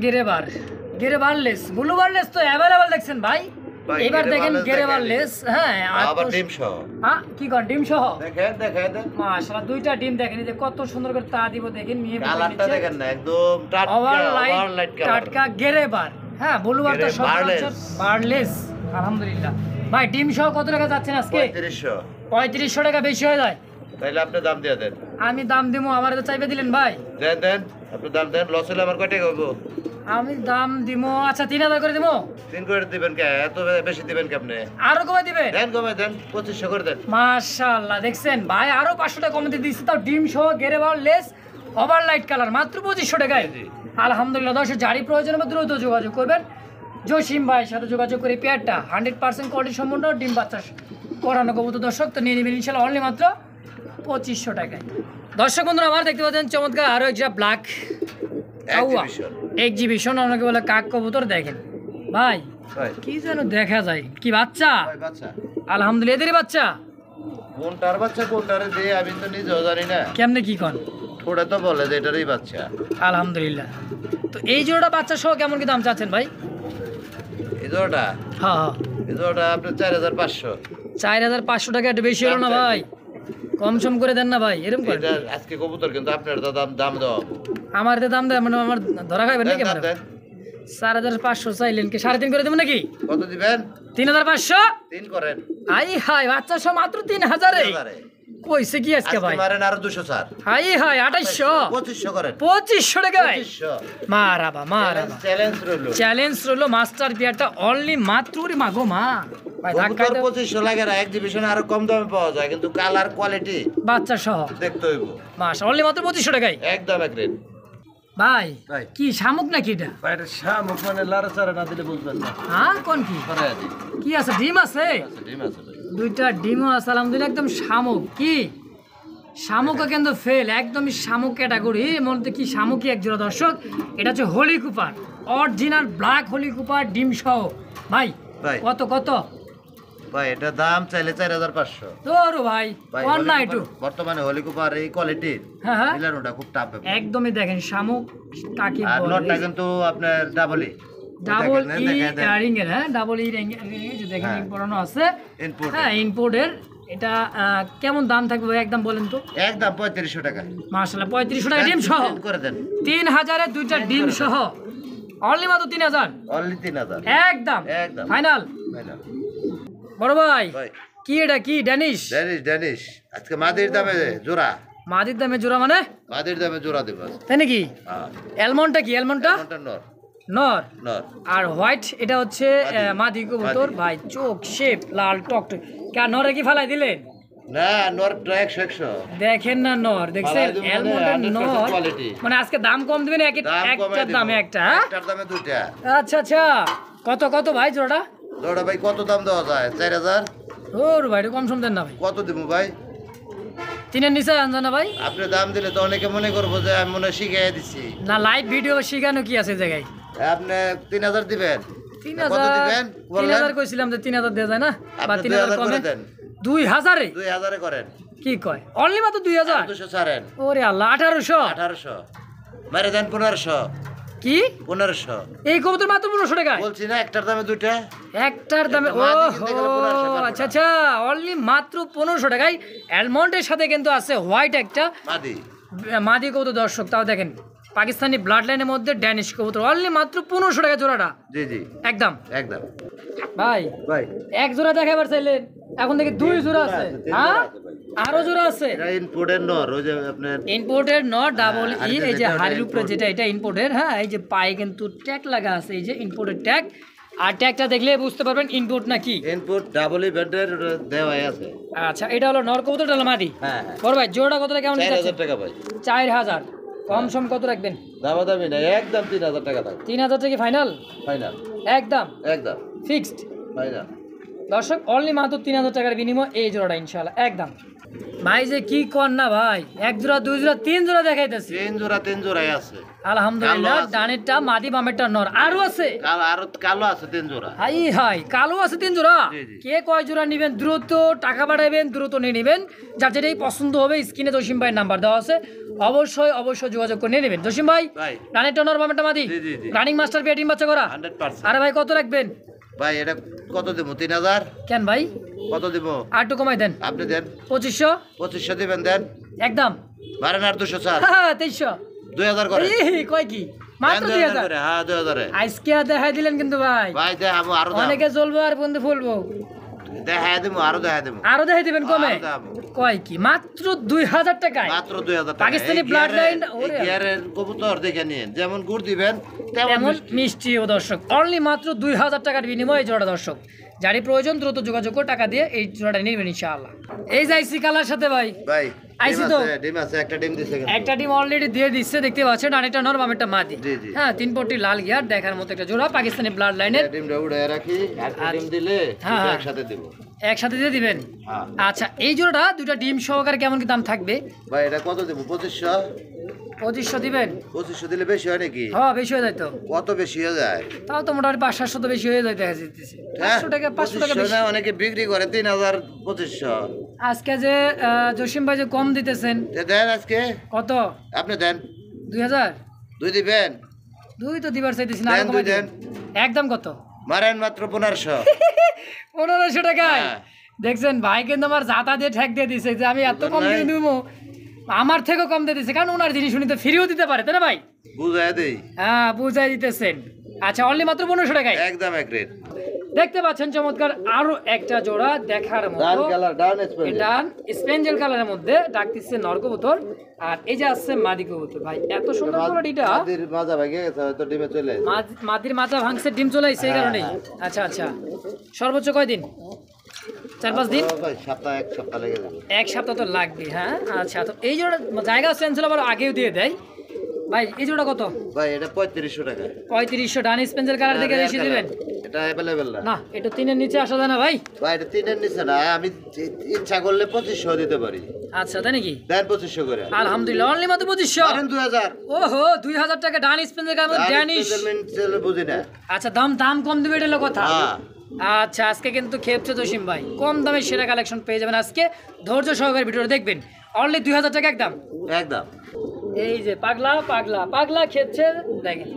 গেরেবারলেস ব্লু বারলেস তো অ্যাভেলেবল দেখছেন ভাই ভাই, এবার দেখেন গেরেবারলেস গেরেবারলেস হ্যাঁ আর আবার তো- ডিম সহ হ্যাঁ কি করেন ডিম সহ দেখেন দেখেন মাশাআল্লাহ দুইটা ডিম দেখেন এই যে কত সুন্দর করে তা দিব দেখেন নিয়ে কালারটা দেখেন না একদম টাটকা ওভারলাইট ওভারলাইট কালার টাটকা গেরেবার হ্যাঁ ব্লু বারটা গেরেবারলেস। বারলেস আলহামদুলিল্লাহ ভাই ডিম সহ কত টাকা যাচ্ছেন আজকে 3,500 3500 টাকা বেশি হয়ে যায় তাইলে আপনি দাম দিয়ে দেন আমি দাম দিব আমার তো চাইবে দিলেন ভাই দেন দেন আপনি দাম দেন লস হলে আমার কয় টাকা হইব আমি দাম দিব আচ্ছা 3,000 করে দিব 3 করে দিবেন কে এত বেশি দিবেন কি আপনি আরো কমে দিবে দেন কমে দেন 2,500 করে দেন মাশাআল্লাহ দেখছেন ভাই আরো 500 টাকা কমে দিয়েছি তাও ডিম সহ গেরেবার লেস ওভারলাইট কালার মাত্র 2,500 টাকায় জি। আলহামদুলিল্লাহ দর্শক জারি প্রয়োজন হবে দ্রুত যোগাযোগ করবেন জসিম ভাইয়ের সাথে যোগাযোগ করে পেয়ারটা 100% কোয়ালিটি সম্পূর্ণ ডিম বাচ্চা করানো কবুতর দর্শক তো নিয়ে নেবেন ইনশাআল্লাহ অনলি মাত্র 2,500 টাকায় দর্শক বন্ধুরা আমার দেখতে পাচ্ছেন চমৎকার আরো একটা ব্ল্যাক এক্সিবিশন, অনেকে বলে কাক কবুতর। দেখেন ভাই কি যেন দেখা যায়, কি বাচ্চা? আলহামদুলিল্লাহ এদেরই বাচ্চা। কোনটার বাচ্চা কোনটারে দিয়ে আমি তো নিজেও জানি না। কেমনে কি কন? থোড়া তো বলে যে এটারই বাচ্চা। আলহামদুলিল্লাহ। তো এই জোড়া বাচ্চা সহ কেমন কি দাম চাচ্ছেন ভাই? এই জোড়াটা হ্যাঁ এই জোড়াটা আপনার 4500। 4500 টাকা একটু বেশি হলো না ভাই? কম সম করে দেন না ভাই, এরকম করে। এটা আজকে কবুতর কিন্তু আপনার তো দাম দেওয়া আমার তো দাম দেয় মানে আমার ধরা খাইবেন নাকি? দেন, দেন। 4500 চাইলেন কি 3.5 করে দেবো নাকি? কত দিবেন? 3500। 3 করেন। আই হাই বাচ্চা সহ মাত্র 3000 এ কইছে কি আজকে ভাই? মারেন আর 200 স্যার। হাই হাই 2800 2500 করেন। 2500 টাকা। 2500 মারাবা মারাবা। চ্যালেঞ্জ রইলো। চ্যালেঞ্জ রইলো মাস্টার পিয়ারটা অনলি মাত্র রে মাগো মা ভাই ধাক্কা কবুতর 2500 লাগে না, এক্সিবিশনে আরো কম দামে পাওয়া যায়, কিন্তু কালার কোয়ালিটি বাচ্চা সহ দেখতে হইব। মাশা অনলি মাত্র 2500 টাকায় একদম এক রেট। ভাই ভাই কি শামুক নাকি এটা? ভাই এটা শামুক মানে লাড়াচাড়া না দিলে বুঝবেন না। হ্যাঁ কোন কি করে আদি কি আছে? ডিম আছে? ডিম আছে ভাই। দুইটা ডিমও আছে আলহামদুলিল্লাহ। একদম শামুক। কি শামুকও কিন্তু ফেল, একদমই শামুক ক্যাটাগরি মধ্যে। কি শামুকই এক জোড়া দর্শক। এটা হচ্ছে হোলি কুপার, অরিজিনাল ব্ল্যাক হোলি কুপার ডিম সহ। ভাই ভাই কত কত? ভাই এটা দাম চাইলে 4500। তোর ভাই কোন না একটু বর্তমানে হোলি কুপার এই কোয়ালিটি হ্যাঁ হ্যাঁ মিলানোটা খুব টাফ ব্যাপার। একদমই দেখেন শামুক কাকে আর বলে। নটটা কিন্তু আপনার ডাবলই ডাবল ই রিং এর। হ্যাঁ ডাবল ই রিং যে দেখেন পড়ানো আছে। ইনপুট হ্যাঁ ইনপোর্টের। এটা কেমন দাম থাকবে ভাই একদম বলেন তো? একদম 3500 টাকা। মাশাআল্লাহ 3500 টাকা ডিম সহ করে দেন। 3000 এর দুইটা ডিম সহ অনলি মাত্র 3000। অনলি 3000 একদম একদম ফাইনাল। ফাইনাল। বড় ভাই ভাই কি এটা? কি ড্যানিশ? ড্যানিশ আজকে মাদির দামে জোড়া। মাদির দামে জোড়া মানে? মাদির দামে জোড়া দেব। তাই নাকি? হ্যাঁ অ্যালমন্ডটা কি? অ্যালমন্ডটা কোনটা নর? নর। নর। আর হোয়াইট এটা হচ্ছে মাদি কবুতর। ভাই চোখ শেপ লাল টকটক। কে নরে কি ফালাই দিলেন? না নরটা 100 দেখেন না নর দেখছেন? অ্যালমন্ডের নর মানে আজকে দাম কম দিবেন একটার দামে একটা। একটার দামে দুইটা। আচ্ছা আচ্ছা কত কত ভাই জোড়াটা? জোড়া ভাই কত দাম দেওয়া যায়? 4000। ওর ভাই কম সম দেন না ভাই। কত দিব ভাই? 3 নিচে আনজান না ভাই? আপনি দাম দিলে তো অনেকে মনে করবো যে আমি মনে শিখাই দিছি। না লাইভ ভিডিও শিখানো কি আছে জায়গায়? আপনি 3000 দিবেন। 3000 দিবেন? 3000 কইছিলাম যে 3000 দেয়া যায় না? বা আপনি 3000 2000 কমে করে দেন। 2000 এ 2000 এ করেন। কি কয়? অনলি মাত্র 2000? 200 ছাড়েন। ওরে আল্লাহ 1800। 1800 মারে দেন 1500। কি 1500? এই কবুতর মাত্র 1500 টাকা? বলছি না একটার দামে দুইটা। একটার দামে একটা মাদি কিনতে গেলে 1500 ও টাকা। আচ্ছা আচ্ছা অনলি মাত্র 1500 টাকায়। অ্যালমন্ডের সাথে কিন্তু আছে হোয়াইট একটা মাদি মাদি কবুতর দর্শক। তাও দেখেন পাকিস্তানি ব্লাড লাইনের মধ্যে ড্যানিশ কবুতর অনলি মাত্র 1500 টাকা জোড়াটা। জি জি একদম একদম। ভাই ভাই এক জোড়া দেখাবার চাইলেন, এখন দেখি 2 জোড়া আছে। হ্যাঁ আরো জোড়া আছে। এটা ইনপুটের নর, ওই যে আপনার ইম্পোর্টের নট ডাবল ই। এই যে যেটা হাড়ির উপরে যেটা এটা ইম্পোর্টের। হ্যাঁ এই যে পায়ে কিন্তু ট্যাগ লাগা আছে, এই যে ইম্পোর্টের ট্যাগ। আর ট্যাগটা দেখলে বুঝতে পারবেন ইম্পোর্ট নাকি। ইনপুট ডাবল ইভেন্টের দেওয়াই আছে। আচ্ছা এটা হলো নর কবুতর, এটা হলো মাদি। হ্যাঁ বড় ভাই জোড়া কতটা কেমন 4000 টাকা ভাই। 4000 কম সম কত রাখবেন? দামাদামি না, একদম 3000 টাকা থাকবে। 3000 টাকা ফাইনাল? ফাইনাল একদম একদম ফিক্সড ফাইনাল। দর্শক অনলি মাত্র 3000 টাকার বিনিময় এই জোড়াটা ইনশাআল্লাহ একদম। ভাই যে কি কর না ভাই, এক জোড়া 2 জোড়া 3 জোড়া দেখাইতেছি। 3 জোড়াই আছে আলহামদুলিল্লাহ। কালো আছে। ডানেরটা মাদি বামেরটা নর। আরো আছে? আরো কালো আছে 3 জোড়া। হাই হাই কালো আছে 3 জোড়া। জি, জি। কে কয় জোড়া নেবেন দ্রুত টাকা পাঠাবেন, দ্রুত নিয়ে নেবেন। যার যেটাই পছন্দ হবে স্ক্রিনে জসিম ভাইয়ের নাম্বার দেওয়া আছে, অবশ্যই অবশ্যই যোগাযোগ করে নিয়ে নেবেন। জসিম ভাই ভাই ডানেরটা নর বামেরটা মাদি, জি, জি, জি। রানিং মাস্টার পেয়ে ডিম বাচ্চা করা। 100%। আরে ভাই কত রাখবেন? ভাই এটা কত দেব? 3000। কেন ভাই কত দেব? আর একটু কমাই দেন। আপনি দেন 2500 2500 দিবেন দেন। একদম। বারেন আর 200 ছাড়। 2300 2000 করে। কয় কি মাত্র 2000 করে। হ্যাঁ 2000 এ আজকে দেখাই দিলেন কিন্তু ভাই। ভাই দেখাবো আরো দাম। অনেকে জ্বলবো আর বন্ধু ফুলবো। দেখাই দেবো আরো দেখাই দেবো। আরো দেখাই দিবেন কমে? আরো দাম। কয় কি মাত্র 2000 টাকায়? মাত্র 2000 টাকা। পাকিস্তানি ব্লাড লাইন ওরে গিয়ারের কবুতর দেখে নিন, যেমন গুড় দিবেন তেমন তেমন মিষ্টি। মিষ্টি। ও দর্শক অনলি মাত্র 2000 টাকার বিনিময়ে এই জোড়া দর্শক। যারই প্রয়োজন দ্রুত যোগাযোগ করে টাকা দিয়ে এই জোড়াটা নেবেন ইনশাআল্লাহ। এই যাইছি কালার সাথে ভাই। ভাই আইছি তো। ডিম আছে, একটা ডিম দিছে কিন্তু। একটা ডিম অলরেডি দিয়ে দিচ্ছে দেখতে পাচ্ছেন। আর এটা নর বামেরটা মাদি। জি, জি। হ্যাঁ 3 পটি লাল গিয়ার দেখার মতো একটা জোড়া পাকিস্তানি ব্লাড লাইনের। ডিমটা উড়ে রাখি, আর ডিম দিলে হ্যাঁ, হ্যাঁ। একসাথে দেব। একসাথে দিয়ে দিবেন। হ্যাঁ আচ্ছা এই জোড়াটা দুইটা ডিম সহকারে কেমন কি দাম থাকবে? ভাই এটা কত দেবো? 2500। 2500 দিবেন? 2500 দিলে বেশি হয় নাকি? হ্যাঁ বেশি হয়ে যায় তো। কত বেশি হয়ে যায়? তাও তো মোটামুটি 500-700 তো বেশি হয়ে যায় দেখা যাচ্ছে। হ্যাঁ, 500 টাকা বেশি। না, অনেকে বিক্রি করে 3000-2500। আজকে যে জসিম ভাই যে কম দিতেছেন দেন আজকে কত? আপনি দেন 2000? 2 দিবেন? 2 তো দিবার চাইতেছি না, দেন, আরো কমাই 2 দেন। দিবেন। একদম কত? মারেন মাত্র 1500। 1500 টাকায়? হ্যাঁ। দেখছেন ভাই কিন্তু আমার জাতা দিয়ে ঠেক দিয়ে দিছে যে আমি এত কম দিয়ে দিব, আমার থেকেও কম দিয়ে দিছে, কারণ ওনার জিনিস উনি তো ফ্রিও দিতে পারে, তাই না ভাই? বুঝাই দেই। হ্যাঁ বুঝাই দিতেছেন। আচ্ছা অনলি মাত্র 1500 টাকায় একদম এক রেট। দেখতে পাচ্ছেন চমৎকার আরো একটা জোড়া দেখার ডান মতো। কালার, ডান স্পেন। এটা স্পেঞ্জেল কালারের মধ্যে ডাকতেছে নর কবুতর, আর এই যে আছে মাদি কবুতর। ভাই এত সুন্দর কোয়ালিটিটা, মাদির মাজা ভাগে গেছে, হয়তো ডিমে চলে আসে। মাদির মাথা ভাঙছে, ডিম চলে আসছে এই কারণেই। আচ্ছা আচ্ছা, সর্বোচ্চ কয়দিন? 4-5 দিন? ভাই সপ্তাহ, এক সপ্তাহ লেগে যাবে। এক সপ্তাহ তো লাগবে। হ্যাঁ আচ্ছা, তো এই জোড়া জায়গা চেঞ্জ হলে আবার আগেও দিয়ে দেয়। ভাই এই জোড়া কত? ভাই এটা 3500 টাকা। 3500। ডান স্পেঞ্জেল কালার দেখে বেশি দিবেন এটা अवेलेबल না। না? এটা 3-এর নিচে আসা যায় না ভাই? ভাই এটা 3-এর নিচে না, আমি ইচ্ছা করলে 2500 দিতে পারি। আচ্ছা তাই নাকি? দেন 2500 করে। আলহামদুলিল্লাহ অনলি মাত্র 2500। মারেন 2000। ওহো 2000 টাকা ডান স্পেঞ্জেল কালার ড্যানিশ। চলে বুঝি না। আচ্ছা দাম কম দিবে এটা হলো কথা। হ্যাঁ আচ্ছা আজকে কিন্তু খেপছে জসিম ভাই, কম দামে সেরা কালেকশন পেয়ে যাবেন আজকে। ধৈর্য সহকারে ভিডিওটা দেখবেন। অনলি 2000 টাকা একদম। একদম। এই যে পাগলা পাগলা পাগলা খেপছে দেখেন,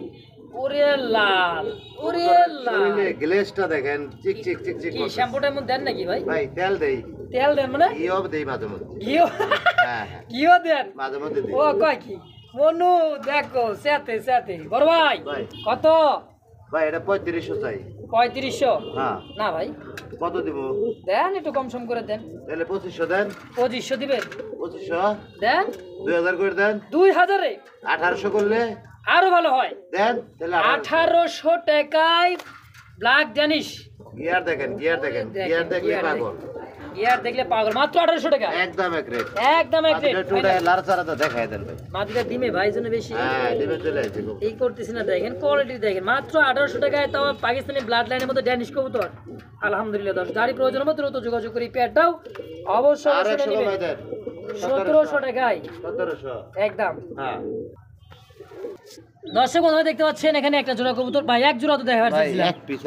ওরে লাল, ওরে লাল। শরীরে গ্লেজটা দেখেন, চিক চিক চিক চিক কি করছে। শ্যাম্পুটার মধ্যে দেন নাকি ভাই? ভাই তেল দেই। তেল দেন মানে? ঘিও দেই মাঝে মধ্যে। ঘিও? হ্যাঁ হ্যাঁ ঘিও দেন? মাঝে মধ্যে দেই। ও কয় কি মনু দেখো সাথে সাথে বড় ভাই ভাই। কত? ভাই এটা 3500 চাই। 3500? হ্যাঁ না ভাই কত দিব? দেন একটু কম সম করে দেন। তাহলে 2500 দেন। 2500 দিবেন? 2500 দেন 2000 করে দেন। 2000-এ 1800 করলে আরো ভালো হয়। দেন তাহলে 1800 টাকায় ব্ল্যাক ড্যানিশ। গিয়ার দেখেন, গিয়ার দেখেন, গিয়ার দেখলে পাগল। ইয়ার দেখলে পাগল। মাত্র 1800 টাকা। একদম এক রেট। একদম এক রেট। টুডে লারচারাটা দেখায় দেন ভাই। মাটিটা ডিমে ভাই জন্য বেশি হ্যাঁ ডিমে চলে আসছে খুব। এই করতেছি না, দেখেন কোয়ালিটি দেখেন। মাত্র 1800 টাকায় তাও পাকিস্তানি ব্লাড লাইনের মধ্যে ড্যানিশ কবুতর। আলহামদুলিল্লাহ দর্শক, যারই প্রয়োজন হবে দ্রুত যোগাযোগ করি। পেয়ারটাও অবশ্যই আর 100 নেবেন। কমাই দেন। 1700 টাকায় 1700। একদম। হ্যাঁ দর্শক বন্ধুরা দেখতে পাচ্ছেন এখানে একটা জোড়া কবুতর। ভাই এক জোড়া তো দেখা ভাই যাচ্ছে। এক পিস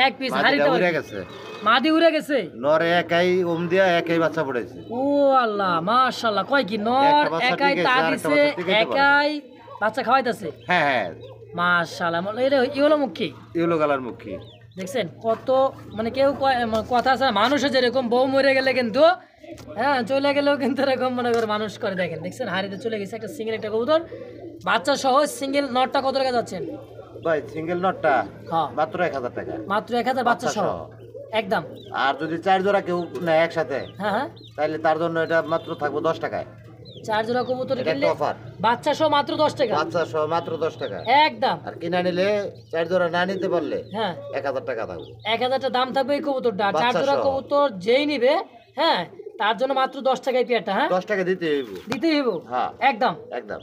এক পিস মাদিটা হারিতে উড়ে গেছে। মাদি উড়ে গেছে। নরে একাই দিয়া একাই বাচ্চা পড়েছে। ও আল্লাহ মাশাআল্লাহ, কয় কি নর একটা বাচ্চা একাই টিকেছে, তা আরেকটা দিছে, বাচ্চা টিকাইতে পারে। একাই বাচ্চা খাওয়াইতেছে। হ্যাঁ হ্যাঁ মাশাআল্লাহ, এটা ইয়েলো মুখী। ইয়েলো কালার মুখী। দেখছেন কত, মানে কেউ কথা আছে না, মানুষের যেরকম বউ মরে গেলে কিন্তু হ্যাঁ চলে গেলেও কিন্তু এরকম মনে করে মানুষ করে। দেখেন দেখছেন হাড়িতে চলে গেছে একটা সিঙ্গেল একটা কবুতর বাচ্চা সহ। সিঙ্গেল নটটা কত টাকা যাচ্ছেন ভাই সিঙ্গেল নটটা হ্যাঁ মাত্র 1000 টাকা। মাত্র 1000 বাচ্চা সহ একদম। আর যদি 4 জোড়া কেউ নেয় একসাথে হ্যাঁ হ্যাঁ তাহলে তার জন্য এটা মাত্র থাকবো 10 টাকায়। 4 জোড়া কবুতর এটা কিনলে একটা অফার। বাচ্চা সহ মাত্র 10 টাকা। বাচ্চা সহ মাত্র 10 টাকা একদম। আর কিনা নিলে 4 জোড়া না নিতে পারলে হ্যাঁ 1000 টাকা থাকবে। 1000 টাকা দাম থাকবে এই কবুতরটা। 4 বাচ্চা জোড়া সহ। কবুতর যেই নিবে হ্যাঁ তার জন্য মাত্র 10 টাকায় পেয়ারটা। হ্যাঁ দশ টাকা দিতে হইব। দিতেই হইব হ্যাঁ একদম। একদম।